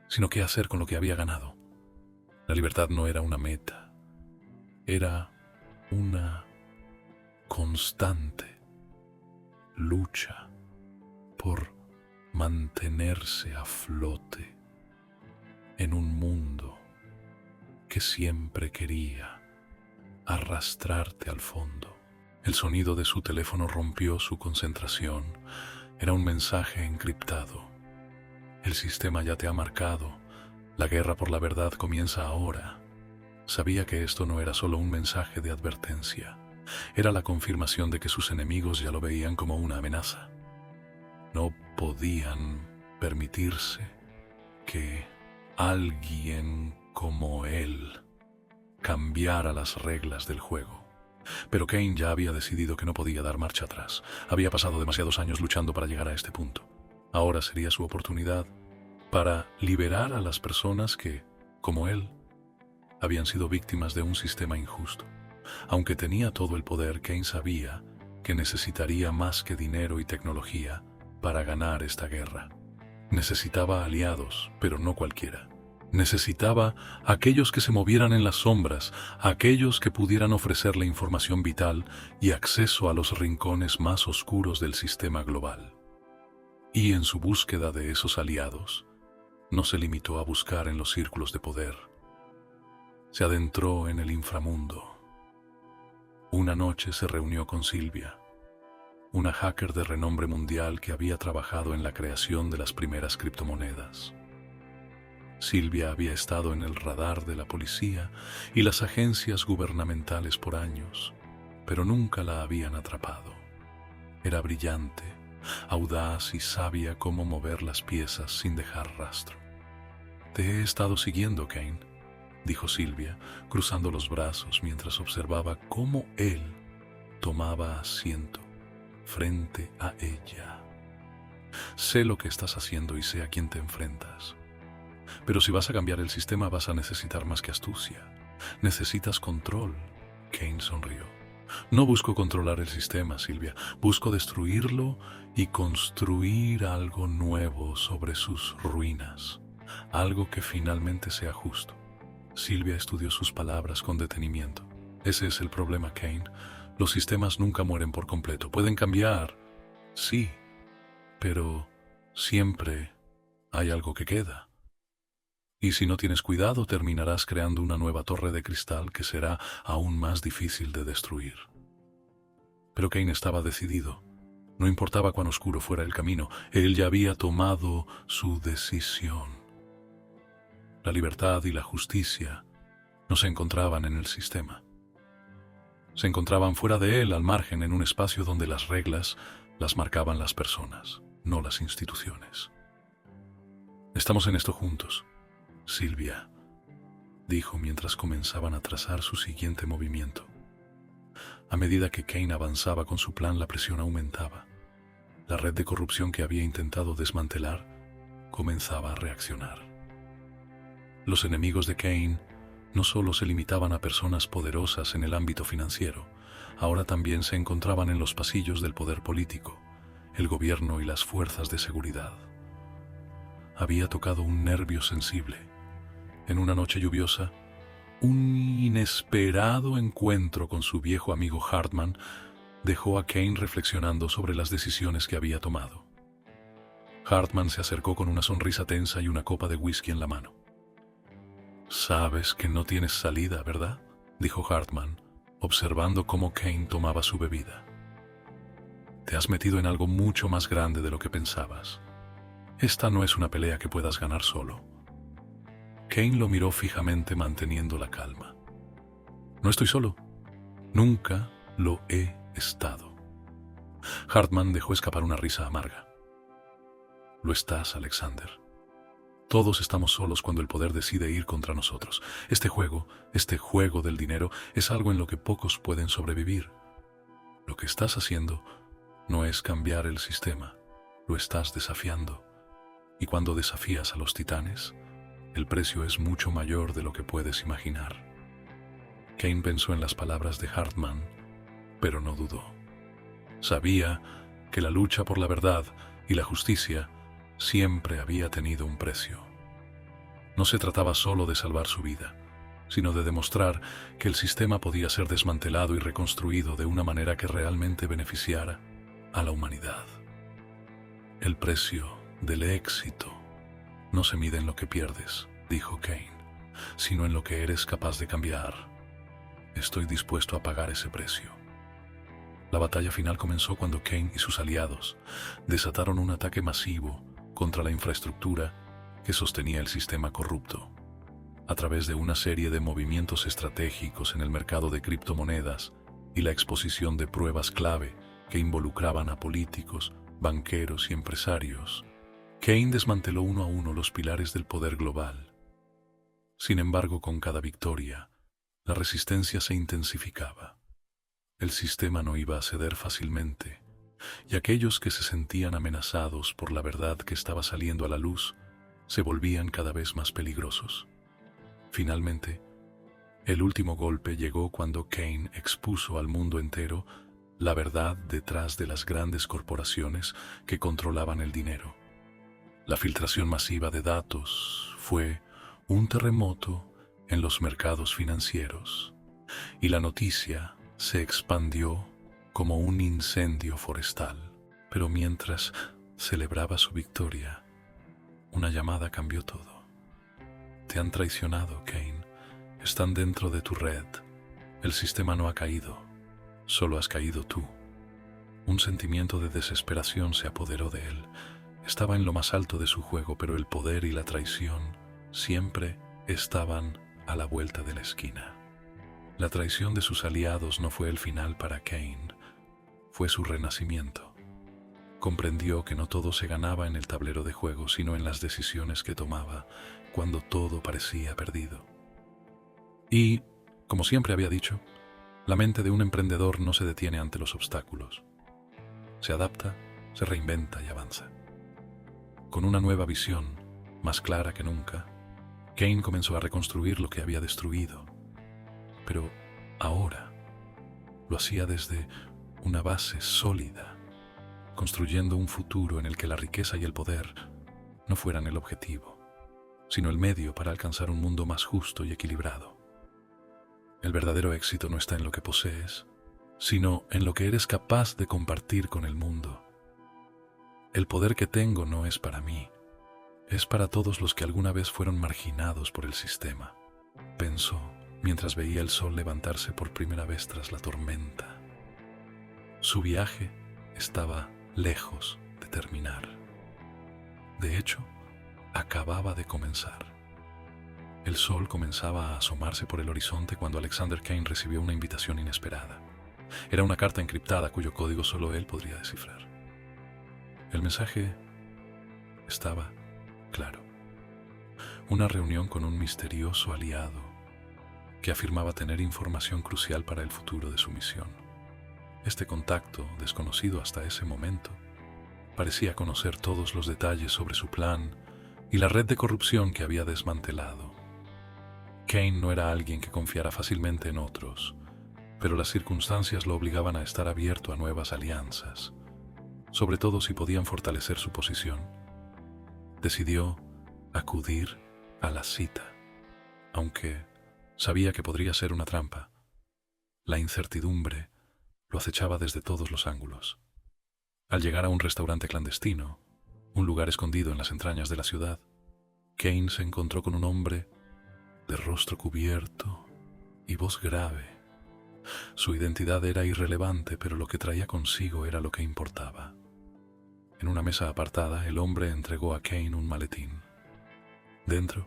sino qué hacer con lo que había ganado. La libertad no era una meta, era una constante lucha por mantenerse a flote en un mundo que siempre quería arrastrarte al fondo. El sonido de su teléfono rompió su concentración. Era un mensaje encriptado. El sistema ya te ha marcado. La guerra por la verdad comienza ahora. Sabía que esto no era solo un mensaje de advertencia. Era la confirmación de que sus enemigos ya lo veían como una amenaza. No podían permitirse que alguien como él cambiara las reglas del juego. Pero Kane ya había decidido que no podía dar marcha atrás. Había pasado demasiados años luchando para llegar a este punto. Ahora sería su oportunidad para liberar a las personas que, como él, habían sido víctimas de un sistema injusto. Aunque tenía todo el poder, Kane sabía que necesitaría más que dinero y tecnología para ganar esta guerra. Necesitaba aliados, pero no cualquiera. Necesitaba aquellos que se movieran en las sombras, aquellos que pudieran ofrecerle información vital y acceso a los rincones más oscuros del sistema global. Y en su búsqueda de esos aliados, no se limitó a buscar en los círculos de poder. Se adentró en el inframundo. Una noche se reunió con Silvia, una hacker de renombre mundial que había trabajado en la creación de las primeras criptomonedas. Silvia había estado en el radar de la policía y las agencias gubernamentales por años, pero nunca la habían atrapado. Era brillante, audaz y sabía cómo mover las piezas sin dejar rastro. «Te he estado siguiendo, Kane», dijo Silvia, cruzando los brazos mientras observaba cómo él tomaba asiento frente a ella. «Sé lo que estás haciendo y sé a quién te enfrentas. Pero si vas a cambiar el sistema vas a necesitar más que astucia. Necesitas control». Kane sonrió. «No busco controlar el sistema, Silvia. Busco destruirlo y construir algo nuevo sobre sus ruinas. Algo que finalmente sea justo». Silvia estudió sus palabras con detenimiento. «Ese es el problema, Kane. Los sistemas nunca mueren por completo. Pueden cambiar, sí, pero siempre hay algo que queda. Y si no tienes cuidado, terminarás creando una nueva torre de cristal que será aún más difícil de destruir». Pero Kane estaba decidido. No importaba cuán oscuro fuera el camino, él ya había tomado su decisión. La libertad y la justicia no se encontraban en el sistema. Se encontraban fuera de él, al margen, en un espacio donde las reglas las marcaban las personas, no las instituciones. «Estamos en esto juntos, Silvia», dijo mientras comenzaban a trazar su siguiente movimiento. A medida que Kane avanzaba con su plan, la presión aumentaba. La red de corrupción que había intentado desmantelar comenzaba a reaccionar. Los enemigos de Kane no solo se limitaban a personas poderosas en el ámbito financiero, ahora también se encontraban en los pasillos del poder político, el gobierno y las fuerzas de seguridad. Había tocado un nervio sensible. En una noche lluviosa, un inesperado encuentro con su viejo amigo Hartman dejó a Kane reflexionando sobre las decisiones que había tomado. Hartman se acercó con una sonrisa tensa y una copa de whisky en la mano. «Sabes que no tienes salida, ¿verdad?», dijo Hartman, observando cómo Kane tomaba su bebida. «Te has metido en algo mucho más grande de lo que pensabas. Esta no es una pelea que puedas ganar solo». Kane lo miró fijamente manteniendo la calma. «No estoy solo. Nunca lo he estado». Hartman dejó escapar una risa amarga. «Lo estás, Alexander. Todos estamos solos cuando el poder decide ir contra nosotros. Este juego del dinero, es algo en lo que pocos pueden sobrevivir. Lo que estás haciendo no es cambiar el sistema, lo estás desafiando. Y cuando desafías a los titanes, el precio es mucho mayor de lo que puedes imaginar». Kane pensó en las palabras de Hartman, pero no dudó. Sabía que la lucha por la verdad y la justicia siempre había tenido un precio. No se trataba solo de salvar su vida, sino de demostrar que el sistema podía ser desmantelado y reconstruido de una manera que realmente beneficiara a la humanidad. «El precio del éxito no se mide en lo que pierdes», dijo Kane, «sino en lo que eres capaz de cambiar. Estoy dispuesto a pagar ese precio». La batalla final comenzó cuando Kane y sus aliados desataron un ataque masivo contra la infraestructura que sostenía el sistema corrupto. A través de una serie de movimientos estratégicos en el mercado de criptomonedas y la exposición de pruebas clave que involucraban a políticos, banqueros y empresarios, Kane desmanteló uno a uno los pilares del poder global. Sin embargo, con cada victoria, la resistencia se intensificaba. El sistema no iba a ceder fácilmente, y aquellos que se sentían amenazados por la verdad que estaba saliendo a la luz se volvían cada vez más peligrosos. Finalmente, el último golpe llegó cuando Kane expuso al mundo entero la verdad detrás de las grandes corporaciones que controlaban el dinero. La filtración masiva de datos fue un terremoto en los mercados financieros, y la noticia se expandió como un incendio forestal. Pero mientras celebraba su victoria, una llamada cambió todo. «Te han traicionado, Kane. Están dentro de tu red. El sistema no ha caído. Solo has caído tú». Un sentimiento de desesperación se apoderó de él. Estaba en lo más alto de su juego, pero el poder y la traición siempre estaban a la vuelta de la esquina. La traición de sus aliados no fue el final para Kane, fue su renacimiento. Comprendió que no todo se ganaba en el tablero de juego, sino en las decisiones que tomaba cuando todo parecía perdido. Y, como siempre había dicho, la mente de un emprendedor no se detiene ante los obstáculos. Se adapta, se reinventa y avanza. Con una nueva visión, más clara que nunca, Kane comenzó a reconstruir lo que había destruido. Pero ahora lo hacía desde una base sólida, construyendo un futuro en el que la riqueza y el poder no fueran el objetivo, sino el medio para alcanzar un mundo más justo y equilibrado. El verdadero éxito no está en lo que posees, sino en lo que eres capaz de compartir con el mundo. El poder que tengo no es para mí, es para todos los que alguna vez fueron marginados por el sistema, pensó mientras veía el sol levantarse por primera vez tras la tormenta. Su viaje estaba lejos de terminar. De hecho, acababa de comenzar. El sol comenzaba a asomarse por el horizonte cuando Alexander Kane recibió una invitación inesperada. Era una carta encriptada cuyo código solo él podría descifrar. El mensaje estaba claro. Una reunión con un misterioso aliado que afirmaba tener información crucial para el futuro de su misión. Este contacto, desconocido hasta ese momento, parecía conocer todos los detalles sobre su plan y la red de corrupción que había desmantelado. Kane no era alguien que confiara fácilmente en otros, pero las circunstancias lo obligaban a estar abierto a nuevas alianzas, sobre todo si podían fortalecer su posición. Decidió acudir a la cita, aunque sabía que podría ser una trampa. La incertidumbre lo acechaba desde todos los ángulos. Al llegar a un restaurante clandestino, un lugar escondido en las entrañas de la ciudad, Kane se encontró con un hombre de rostro cubierto y voz grave. Su identidad era irrelevante, pero lo que traía consigo era lo que importaba. En una mesa apartada, el hombre entregó a Kane un maletín. Dentro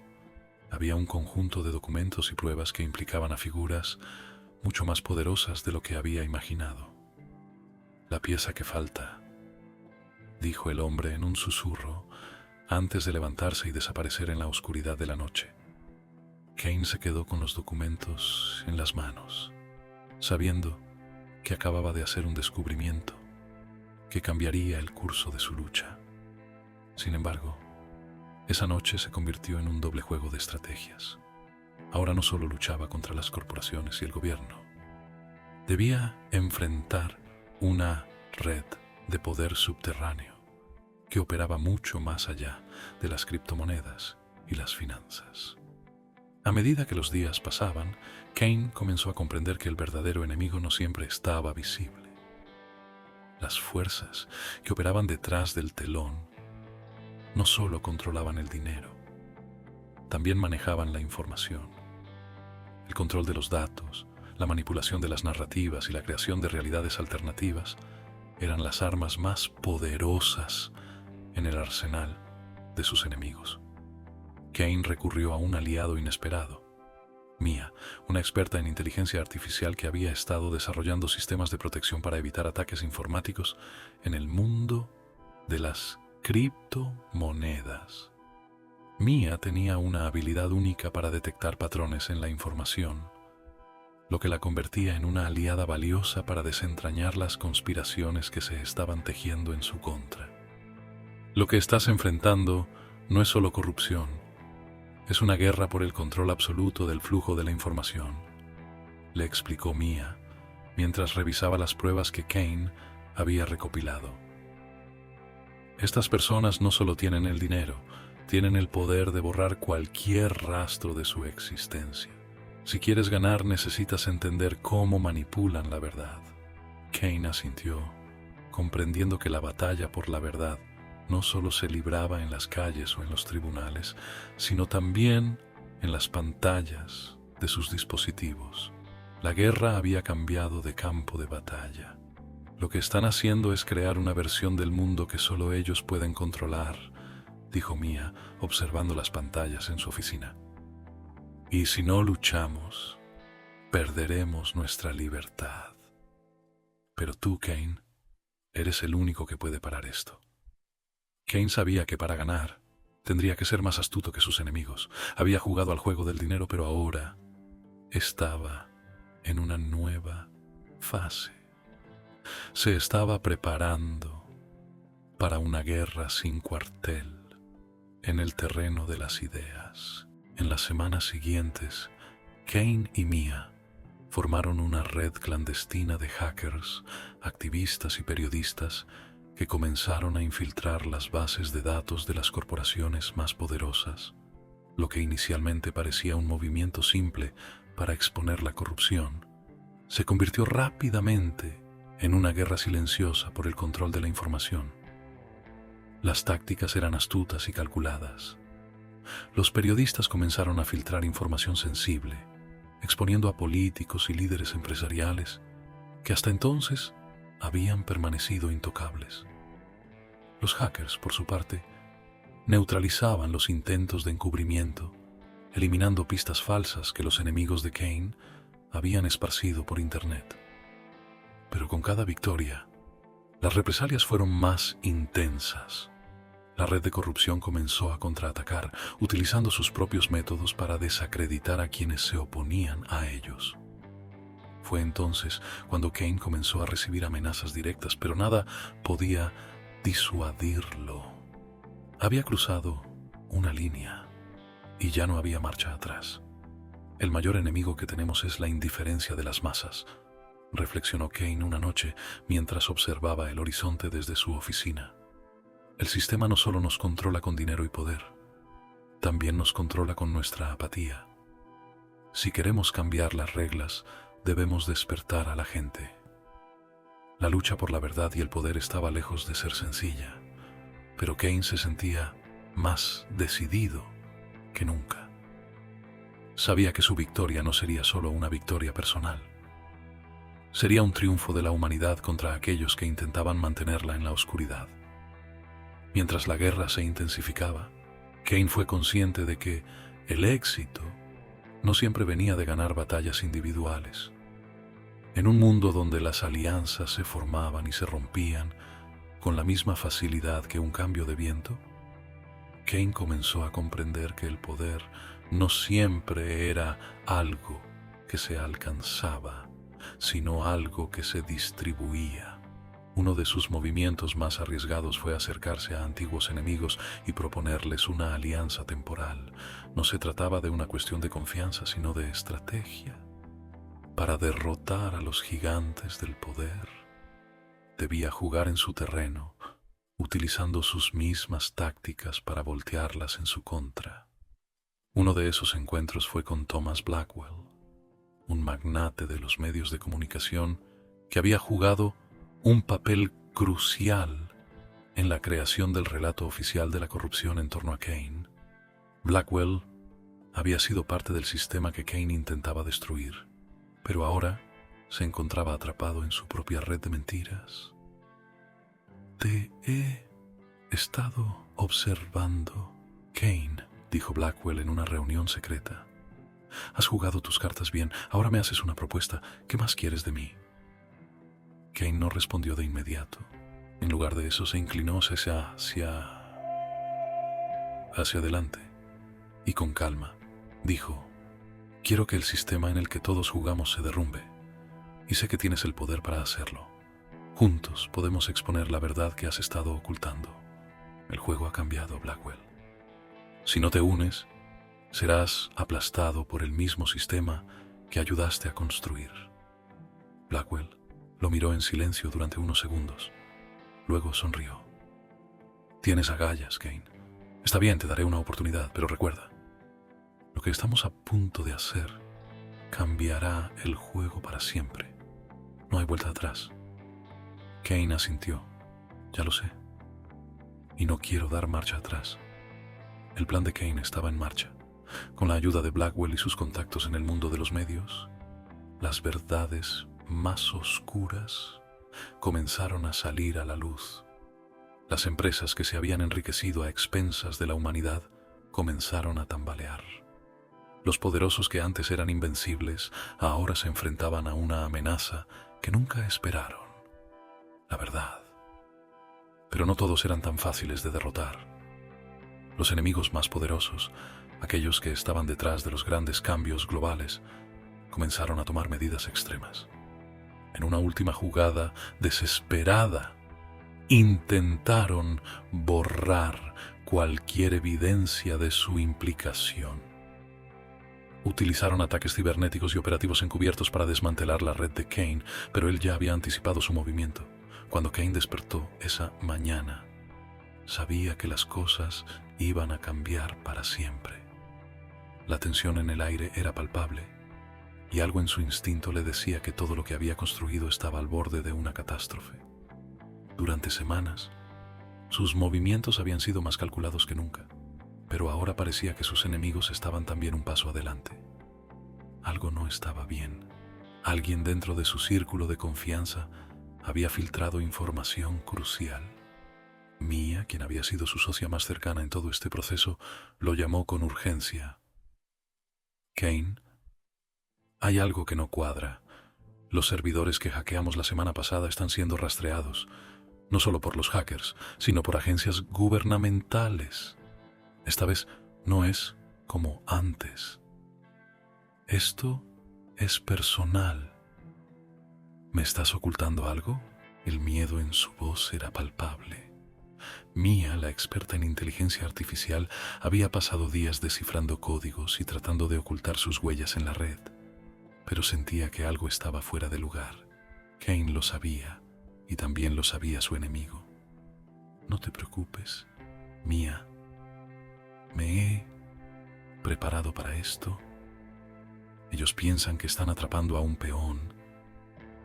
había un conjunto de documentos y pruebas que implicaban a figuras mucho más poderosas de lo que había imaginado. La pieza que falta, dijo el hombre en un susurro antes de levantarse y desaparecer en la oscuridad de la noche. Kane se quedó con los documentos en las manos, sabiendo que acababa de hacer un descubrimiento que cambiaría el curso de su lucha. Sin embargo, esa noche se convirtió en un doble juego de estrategias. Ahora no solo luchaba contra las corporaciones y el gobierno, debía enfrentar una red de poder subterráneo que operaba mucho más allá de las criptomonedas y las finanzas. A medida que los días pasaban, Kane comenzó a comprender que el verdadero enemigo no siempre estaba visible. Las fuerzas que operaban detrás del telón no solo controlaban el dinero, también manejaban la información, el control de los datos, la manipulación de las narrativas y la creación de realidades alternativas eran las armas más poderosas en el arsenal de sus enemigos. Kane recurrió a un aliado inesperado, Mia, una experta en inteligencia artificial que había estado desarrollando sistemas de protección para evitar ataques informáticos en el mundo de las criptomonedas. Mia tenía una habilidad única para detectar patrones en la información, lo que la convertía en una aliada valiosa para desentrañar las conspiraciones que se estaban tejiendo en su contra. Lo que estás enfrentando no es solo corrupción, es una guerra por el control absoluto del flujo de la información, le explicó Mia, mientras revisaba las pruebas que Kane había recopilado. Estas personas no solo tienen el dinero, tienen el poder de borrar cualquier rastro de su existencia. Si quieres ganar, necesitas entender cómo manipulan la verdad. Kane asintió, comprendiendo que la batalla por la verdad no solo se libraba en las calles o en los tribunales, sino también en las pantallas de sus dispositivos. La guerra había cambiado de campo de batalla. Lo que están haciendo es crear una versión del mundo que solo ellos pueden controlar, dijo Mia, observando las pantallas en su oficina. Y si no luchamos, perderemos nuestra libertad. Pero tú, Kane, eres el único que puede parar esto. Kane sabía que para ganar tendría que ser más astuto que sus enemigos. Había jugado al juego del dinero, pero ahora estaba en una nueva fase. Se estaba preparando para una guerra sin cuartel en el terreno de las ideas. En las semanas siguientes, Kane y Mia formaron una red clandestina de hackers, activistas y periodistas que comenzaron a infiltrar las bases de datos de las corporaciones más poderosas. Lo que inicialmente parecía un movimiento simple para exponer la corrupción, se convirtió rápidamente en una guerra silenciosa por el control de la información. Las tácticas eran astutas y calculadas. Los periodistas comenzaron a filtrar información sensible, exponiendo a políticos y líderes empresariales que hasta entonces habían permanecido intocables. Los hackers, por su parte, neutralizaban los intentos de encubrimiento, eliminando pistas falsas que los enemigos de Kane habían esparcido por Internet. Pero con cada victoria, las represalias fueron más intensas. La red de corrupción comenzó a contraatacar, utilizando sus propios métodos para desacreditar a quienes se oponían a ellos. Fue entonces cuando Kane comenzó a recibir amenazas directas, pero nada podía disuadirlo. Había cruzado una línea y ya no había marcha atrás. El mayor enemigo que tenemos es la indiferencia de las masas, reflexionó Kane una noche mientras observaba el horizonte desde su oficina. El sistema no solo nos controla con dinero y poder, también nos controla con nuestra apatía. Si queremos cambiar las reglas, debemos despertar a la gente. La lucha por la verdad y el poder estaba lejos de ser sencilla, pero Kane se sentía más decidido que nunca. Sabía que su victoria no sería solo una victoria personal. Sería un triunfo de la humanidad contra aquellos que intentaban mantenerla en la oscuridad. Mientras la guerra se intensificaba, Kane fue consciente de que el éxito no siempre venía de ganar batallas individuales. En un mundo donde las alianzas se formaban y se rompían con la misma facilidad que un cambio de viento, Kane comenzó a comprender que el poder no siempre era algo que se alcanzaba, sino algo que se distribuía. Uno de sus movimientos más arriesgados fue acercarse a antiguos enemigos y proponerles una alianza temporal. No se trataba de una cuestión de confianza, sino de estrategia. Para derrotar a los gigantes del poder, debía jugar en su terreno, utilizando sus mismas tácticas para voltearlas en su contra. Uno de esos encuentros fue con Thomas Blackwell, un magnate de los medios de comunicación que había jugado un papel crucial en la creación del relato oficial de la corrupción en torno a Kane. Blackwell había sido parte del sistema que Kane intentaba destruir, pero ahora se encontraba atrapado en su propia red de mentiras. Te he estado observando, Kane, dijo Blackwell en una reunión secreta. Has jugado tus cartas bien, ahora me haces una propuesta. ¿Qué más quieres de mí? Kane no respondió de inmediato. En lugar de eso se inclinó hacia adelante y con calma dijo: quiero que el sistema en el que todos jugamos se derrumbe, y sé que tienes el poder para hacerlo. Juntos podemos exponer la verdad que has estado ocultando. El juego ha cambiado, Blackwell. Si no te unes, serás aplastado por el mismo sistema que ayudaste a construir. Blackwell lo miró en silencio durante unos segundos. Luego sonrió. Tienes agallas, Kane. Está bien, te daré una oportunidad, pero recuerda, lo que estamos a punto de hacer cambiará el juego para siempre. No hay vuelta atrás. Kane asintió. Ya lo sé. Y no quiero dar marcha atrás. El plan de Kane estaba en marcha. Con la ayuda de Blackwell y sus contactos en el mundo de los medios, las verdades más oscuras comenzaron a salir a la luz. Las empresas que se habían enriquecido a expensas de la humanidad comenzaron a tambalear. Los poderosos que antes eran invencibles ahora se enfrentaban a una amenaza que nunca esperaron: la verdad. Pero no todos eran tan fáciles de derrotar. Los enemigos más poderosos, aquellos que estaban detrás de los grandes cambios globales, comenzaron a tomar medidas extremas. En una última jugada desesperada, intentaron borrar cualquier evidencia de su implicación. Utilizaron ataques cibernéticos y operativos encubiertos para desmantelar la red de Kane, pero él ya había anticipado su movimiento. Cuando Kane despertó esa mañana, sabía que las cosas iban a cambiar para siempre. La tensión en el aire era palpable, y algo en su instinto le decía que todo lo que había construido estaba al borde de una catástrofe. Durante semanas, sus movimientos habían sido más calculados que nunca, pero ahora parecía que sus enemigos estaban también un paso adelante. Algo no estaba bien. Alguien dentro de su círculo de confianza había filtrado información crucial. Mia, quien había sido su socia más cercana en todo este proceso, lo llamó con urgencia. Kane, hay algo que no cuadra. Los servidores que hackeamos la semana pasada están siendo rastreados, no solo por los hackers, sino por agencias gubernamentales. Esta vez no es como antes. Esto es personal. ¿Me estás ocultando algo? El miedo en su voz era palpable. Mia, la experta en inteligencia artificial, había pasado días descifrando códigos y tratando de ocultar sus huellas en la red, pero sentía que algo estaba fuera de lugar. Kane lo sabía, y también lo sabía su enemigo. No te preocupes, Mia. Me he preparado para esto. Ellos piensan que están atrapando a un peón,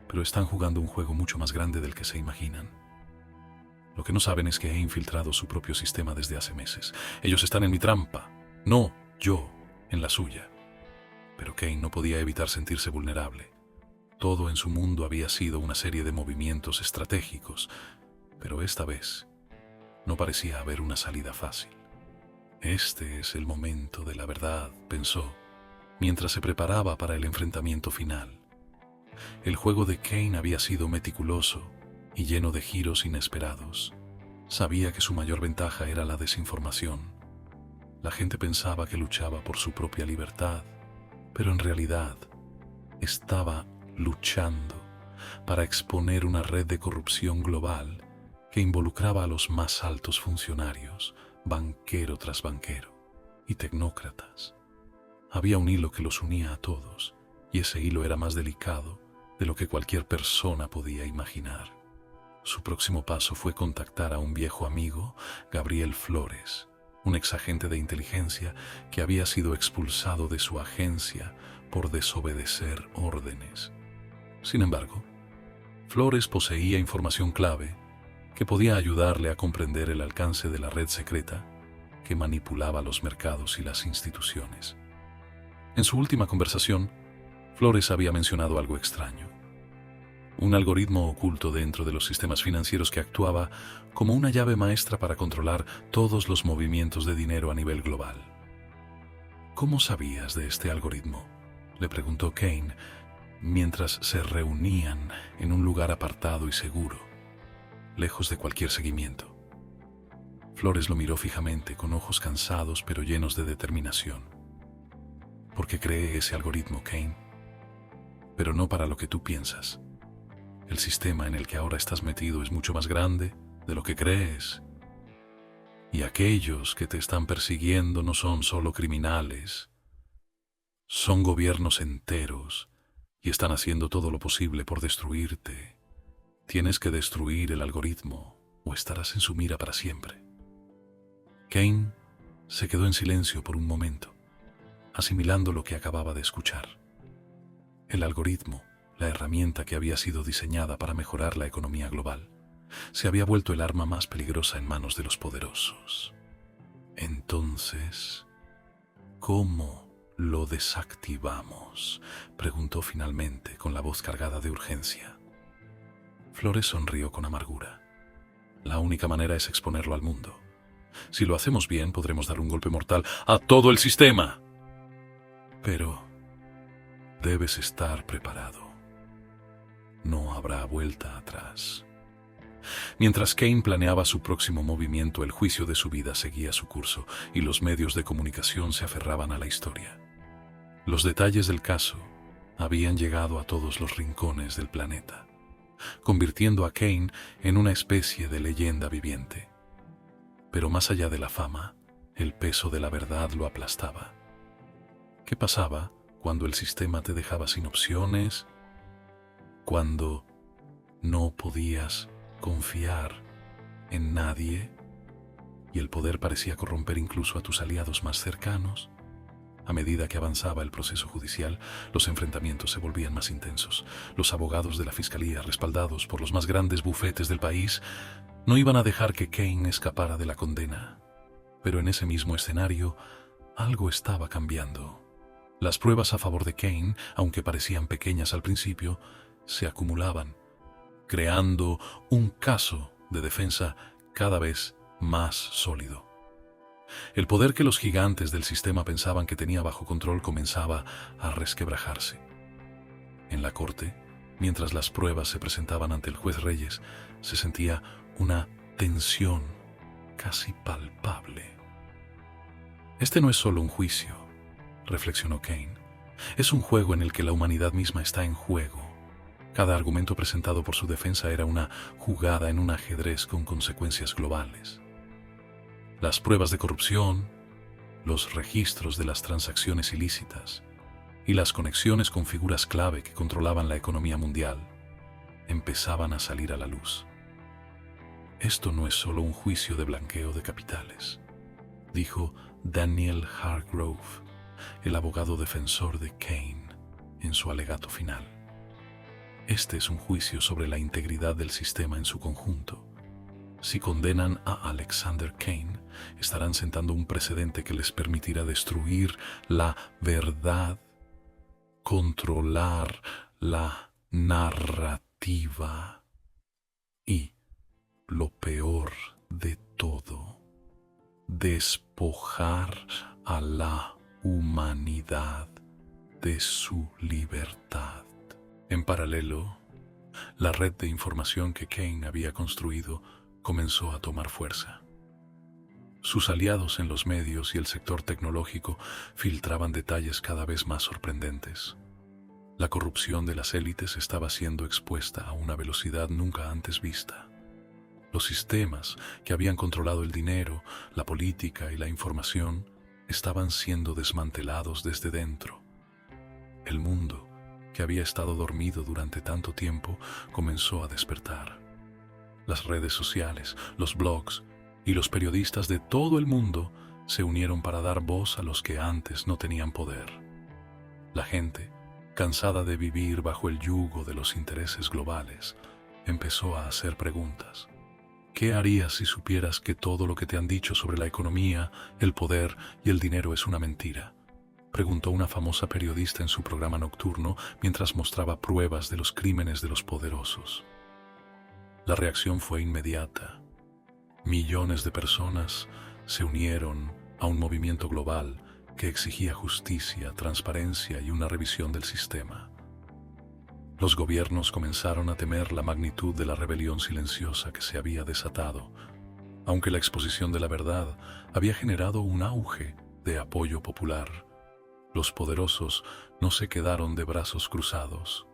pero están jugando un juego mucho más grande del que se imaginan. Lo que no saben es que he infiltrado su propio sistema desde hace meses. Ellos están en mi trampa, no yo en la suya. Pero Kane no podía evitar sentirse vulnerable. Todo en su mundo había sido una serie de movimientos estratégicos, pero esta vez no parecía haber una salida fácil. Este es el momento de la verdad, pensó, mientras se preparaba para el enfrentamiento final. El juego de Kane había sido meticuloso y lleno de giros inesperados. Sabía que su mayor ventaja era la desinformación. La gente pensaba que luchaba por su propia libertad, pero en realidad estaba luchando para exponer una red de corrupción global que involucraba a los más altos funcionarios, banquero tras banquero, y tecnócratas. Había un hilo que los unía a todos, y ese hilo era más delicado de lo que cualquier persona podía imaginar. Su próximo paso fue contactar a un viejo amigo, Gabriel Flores, un exagente de inteligencia que había sido expulsado de su agencia por desobedecer órdenes. Sin embargo, Flores poseía información clave que podía ayudarle a comprender el alcance de la red secreta que manipulaba los mercados y las instituciones. En su última conversación, Flores había mencionado algo extraño: un algoritmo oculto dentro de los sistemas financieros que actuaba como una llave maestra para controlar todos los movimientos de dinero a nivel global. ¿Cómo sabías de este algoritmo?, le preguntó Kane, mientras se reunían en un lugar apartado y seguro, lejos de cualquier seguimiento. Flores lo miró fijamente, con ojos cansados pero llenos de determinación. ¿Por qué creé ese algoritmo, Kane? Pero no para lo que tú piensas. El sistema en el que ahora estás metido es mucho más grande de lo que crees. Y aquellos que te están persiguiendo no son solo criminales, son gobiernos enteros y están haciendo todo lo posible por destruirte. Tienes que destruir el algoritmo o estarás en su mira para siempre. Kane se quedó en silencio por un momento, asimilando lo que acababa de escuchar. El algoritmo, la herramienta que había sido diseñada para mejorar la economía global, se había vuelto el arma más peligrosa en manos de los poderosos. Entonces, ¿cómo lo desactivamos?, preguntó finalmente con la voz cargada de urgencia. Flores sonrió con amargura. La única manera es exponerlo al mundo. Si lo hacemos bien, podremos dar un golpe mortal a todo el sistema. Pero debes estar preparado. No habrá vuelta atrás. Mientras Kane planeaba su próximo movimiento, el juicio de su vida seguía su curso y los medios de comunicación se aferraban a la historia. Los detalles del caso habían llegado a todos los rincones del planeta, convirtiendo a Kane en una especie de leyenda viviente. Pero más allá de la fama, el peso de la verdad lo aplastaba. ¿Qué pasaba cuando el sistema te dejaba sin opciones? Cuando no podías confiar en nadie y el poder parecía corromper incluso a tus aliados más cercanos. A medida que avanzaba el proceso judicial, los enfrentamientos se volvían más intensos. Los abogados de la fiscalía, respaldados por los más grandes bufetes del país, no iban a dejar que Kane escapara de la condena. Pero en ese mismo escenario, algo estaba cambiando. Las pruebas a favor de Kane, aunque parecían pequeñas al principio, se acumulaban, creando un caso de defensa cada vez más sólido. El poder que los gigantes del sistema pensaban que tenía bajo control comenzaba a resquebrajarse. En la corte, mientras las pruebas se presentaban ante el juez Reyes, se sentía una tensión casi palpable. Este no es solo un juicio, reflexionó Kane. Es un juego en el que la humanidad misma está en juego. Cada argumento presentado por su defensa era una jugada en un ajedrez con consecuencias globales. Las pruebas de corrupción, los registros de las transacciones ilícitas y las conexiones con figuras clave que controlaban la economía mundial empezaban a salir a la luz. Esto no es solo un juicio de blanqueo de capitales, dijo Daniel Hargrove, el abogado defensor de Kane, en su alegato final. Este es un juicio sobre la integridad del sistema en su conjunto. Si condenan a Alexander Kane, estarán sentando un precedente que les permitirá destruir la verdad, controlar la narrativa y, lo peor de todo, despojar a la humanidad de su libertad. En paralelo, la red de información que Kane había construido comenzó a tomar fuerza. Sus aliados en los medios y el sector tecnológico filtraban detalles cada vez más sorprendentes. La corrupción de las élites estaba siendo expuesta a una velocidad nunca antes vista. Los sistemas que habían controlado el dinero, la política y la información estaban siendo desmantelados desde dentro. El mundo, que había estado dormido durante tanto tiempo, comenzó a despertar. Las redes sociales, los blogs y los periodistas de todo el mundo se unieron para dar voz a los que antes no tenían poder. La gente, cansada de vivir bajo el yugo de los intereses globales, empezó a hacer preguntas. ¿Qué harías si supieras que todo lo que te han dicho sobre la economía, el poder y el dinero es una mentira?, preguntó una famosa periodista en su programa nocturno mientras mostraba pruebas de los crímenes de los poderosos. La reacción fue inmediata. Millones de personas se unieron a un movimiento global que exigía justicia, transparencia y una revisión del sistema. Los gobiernos comenzaron a temer la magnitud de la rebelión silenciosa que se había desatado, aunque la exposición de la verdad había generado un auge de apoyo popular. Los poderosos no se quedaron de brazos cruzados.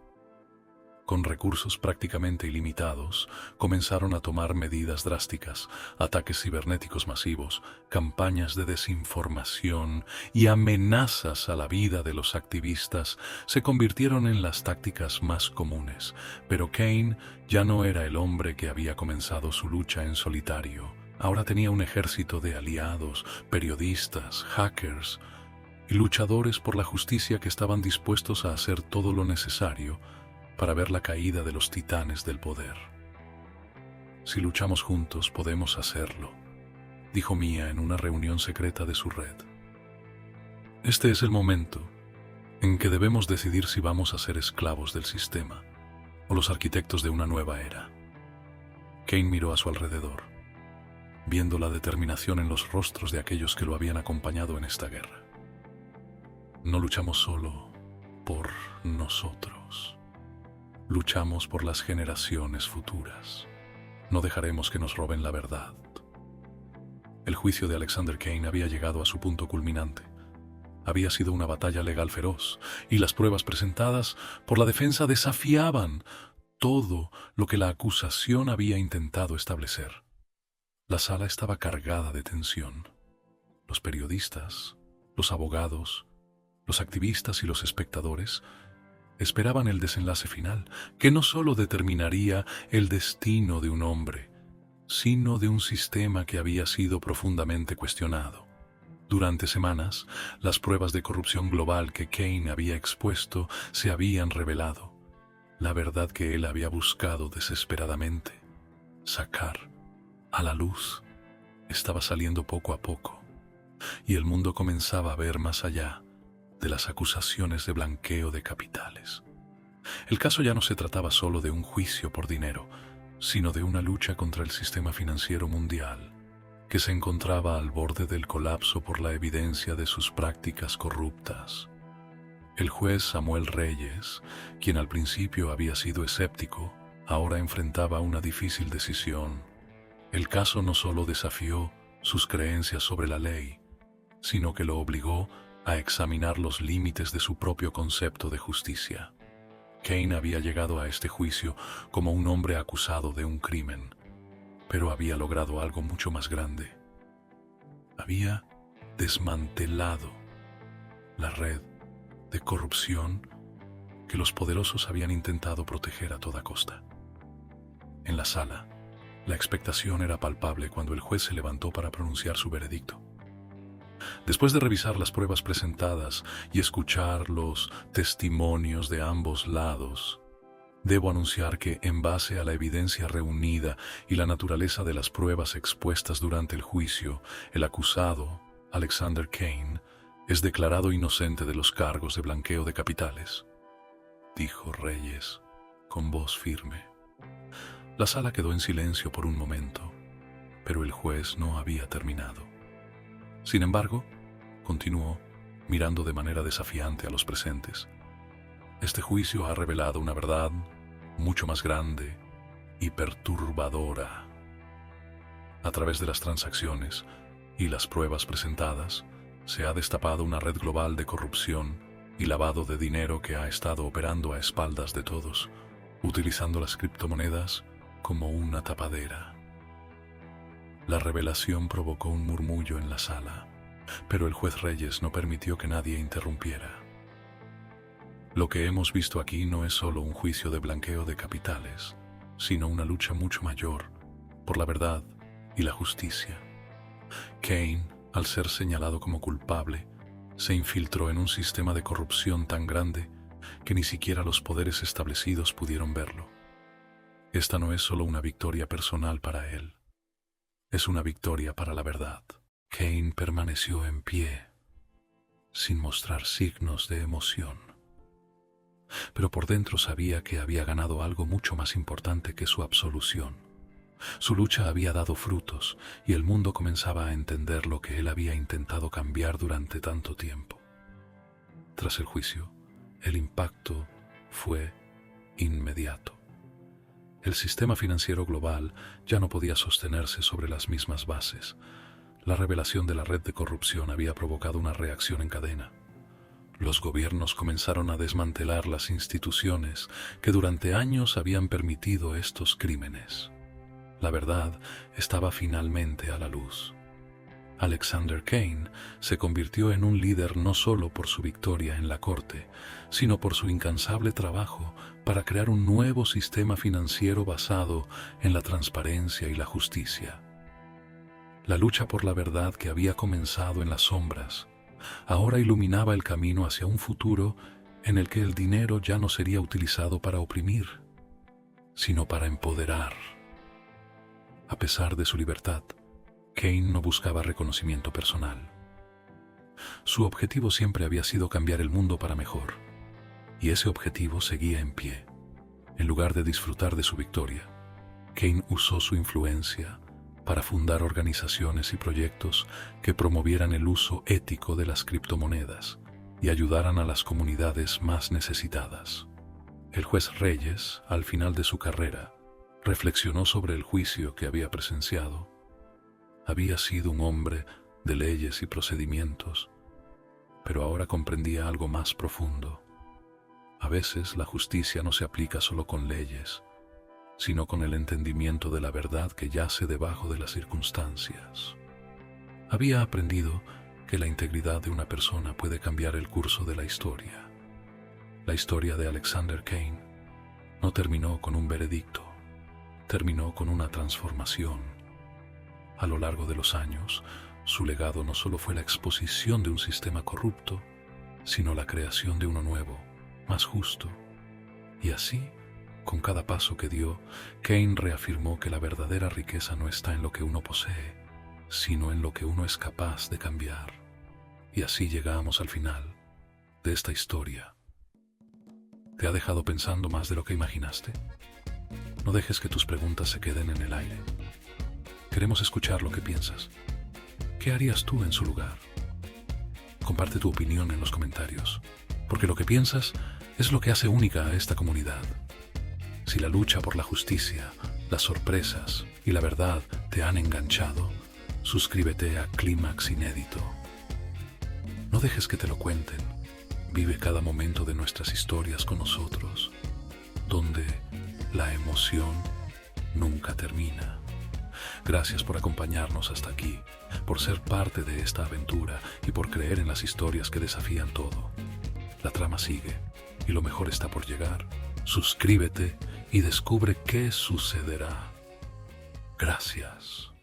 Con recursos prácticamente ilimitados, comenzaron a tomar medidas drásticas, ataques cibernéticos masivos, campañas de desinformación y amenazas a la vida de los activistas se convirtieron en las tácticas más comunes. Pero Kane ya no era el hombre que había comenzado su lucha en solitario. Ahora tenía un ejército de aliados, periodistas, hackers y luchadores por la justicia que estaban dispuestos a hacer todo lo necesario para ver la caída de los titanes del poder. Si luchamos juntos, podemos hacerlo, dijo Mia en una reunión secreta de su red. Este es el momento en que debemos decidir si vamos a ser esclavos del sistema o los arquitectos de una nueva era. Kane miró a su alrededor, viendo la determinación en los rostros de aquellos que lo habían acompañado en esta guerra. No luchamos solo por nosotros, luchamos por las generaciones futuras. No dejaremos que nos roben la verdad. El juicio de Alexander Kane había llegado a su punto culminante. Había sido una batalla legal feroz, y las pruebas presentadas por la defensa desafiaban todo lo que la acusación había intentado establecer. La sala estaba cargada de tensión. Los periodistas, los abogados, los activistas y los espectadores esperaban el desenlace final, que no solo determinaría el destino de un hombre, sino de un sistema que había sido profundamente cuestionado. Durante semanas, las pruebas de corrupción global que Kane había expuesto se habían revelado. La verdad que él había buscado desesperadamente sacar a la luz estaba saliendo poco a poco, y el mundo comenzaba a ver más allá de las acusaciones de blanqueo de capitales. El caso ya no se trataba solo de un juicio por dinero, sino de una lucha contra el sistema financiero mundial, que se encontraba al borde del colapso por la evidencia de sus prácticas corruptas. El juez Samuel Reyes, quien al principio había sido escéptico, ahora enfrentaba una difícil decisión. El caso no solo desafió sus creencias sobre la ley, sino que lo obligó a examinar los límites de su propio concepto de justicia. Kane había llegado a este juicio como un hombre acusado de un crimen, pero había logrado algo mucho más grande. Había desmantelado la red de corrupción que los poderosos habían intentado proteger a toda costa. En la sala, la expectación era palpable cuando el juez se levantó para pronunciar su veredicto. Después de revisar las pruebas presentadas y escuchar los testimonios de ambos lados, debo anunciar que, en base a la evidencia reunida y la naturaleza de las pruebas expuestas durante el juicio, el acusado, Alexander Kane, es declarado inocente de los cargos de blanqueo de capitales, dijo Reyes con voz firme. La sala quedó en silencio por un momento, pero el juez no había terminado. Sin embargo, continuó, mirando de manera desafiante a los presentes. Este juicio ha revelado una verdad mucho más grande y perturbadora. A través de las transacciones y las pruebas presentadas, se ha destapado una red global de corrupción y lavado de dinero que ha estado operando a espaldas de todos, utilizando las criptomonedas como una tapadera. La revelación provocó un murmullo en la sala, pero el juez Reyes no permitió que nadie interrumpiera. Lo que hemos visto aquí no es solo un juicio de blanqueo de capitales, sino una lucha mucho mayor por la verdad y la justicia. Kane, al ser señalado como culpable, se infiltró en un sistema de corrupción tan grande que ni siquiera los poderes establecidos pudieron verlo. Esta no es solo una victoria personal para él, es una victoria para la verdad. Kane permaneció en pie, sin mostrar signos de emoción. Pero por dentro sabía que había ganado algo mucho más importante que su absolución. Su lucha había dado frutos y el mundo comenzaba a entender lo que él había intentado cambiar durante tanto tiempo. Tras el juicio, el impacto fue inmediato. El sistema financiero global ya no podía sostenerse sobre las mismas bases. La revelación de la red de corrupción había provocado una reacción en cadena. Los gobiernos comenzaron a desmantelar las instituciones que durante años habían permitido estos crímenes. La verdad estaba finalmente a la luz. Alexander Kane se convirtió en un líder no solo por su victoria en la corte, sino por su incansable trabajo para crear un nuevo sistema financiero basado en la transparencia y la justicia. La lucha por la verdad que había comenzado en las sombras ahora iluminaba el camino hacia un futuro en el que el dinero ya no sería utilizado para oprimir, sino para empoderar. A pesar de su libertad, Kane no buscaba reconocimiento personal. Su objetivo siempre había sido cambiar el mundo para mejor, y ese objetivo seguía en pie. En lugar de disfrutar de su victoria, Kane usó su influencia para fundar organizaciones y proyectos que promovieran el uso ético de las criptomonedas y ayudaran a las comunidades más necesitadas. El juez Reyes, al final de su carrera, reflexionó sobre el juicio que había presenciado. Había sido un hombre de leyes y procedimientos, pero ahora comprendía algo más profundo. A veces la justicia no se aplica solo con leyes, sino con el entendimiento de la verdad que yace debajo de las circunstancias. Había aprendido que la integridad de una persona puede cambiar el curso de la historia. La historia de Alexander Kane no terminó con un veredicto, terminó con una transformación. A lo largo de los años, su legado no solo fue la exposición de un sistema corrupto, sino la creación de uno nuevo, más justo. Y así, con cada paso que dio, Kane reafirmó que la verdadera riqueza no está en lo que uno posee, sino en lo que uno es capaz de cambiar. Y así llegamos al final de esta historia. ¿Te ha dejado pensando más de lo que imaginaste? No dejes que tus preguntas se queden en el aire. Queremos escuchar lo que piensas. ¿Qué harías tú en su lugar? Comparte tu opinión en los comentarios, porque lo que piensas es lo que hace única a esta comunidad. Si la lucha por la justicia, las sorpresas y la verdad te han enganchado, suscríbete a Clímax Inédito. No dejes que te lo cuenten. Vive cada momento de nuestras historias con nosotros, donde la emoción nunca termina. Gracias por acompañarnos hasta aquí, por ser parte de esta aventura y por creer en las historias que desafían todo. La trama sigue y lo mejor está por llegar. Suscríbete y descubre qué sucederá. Gracias.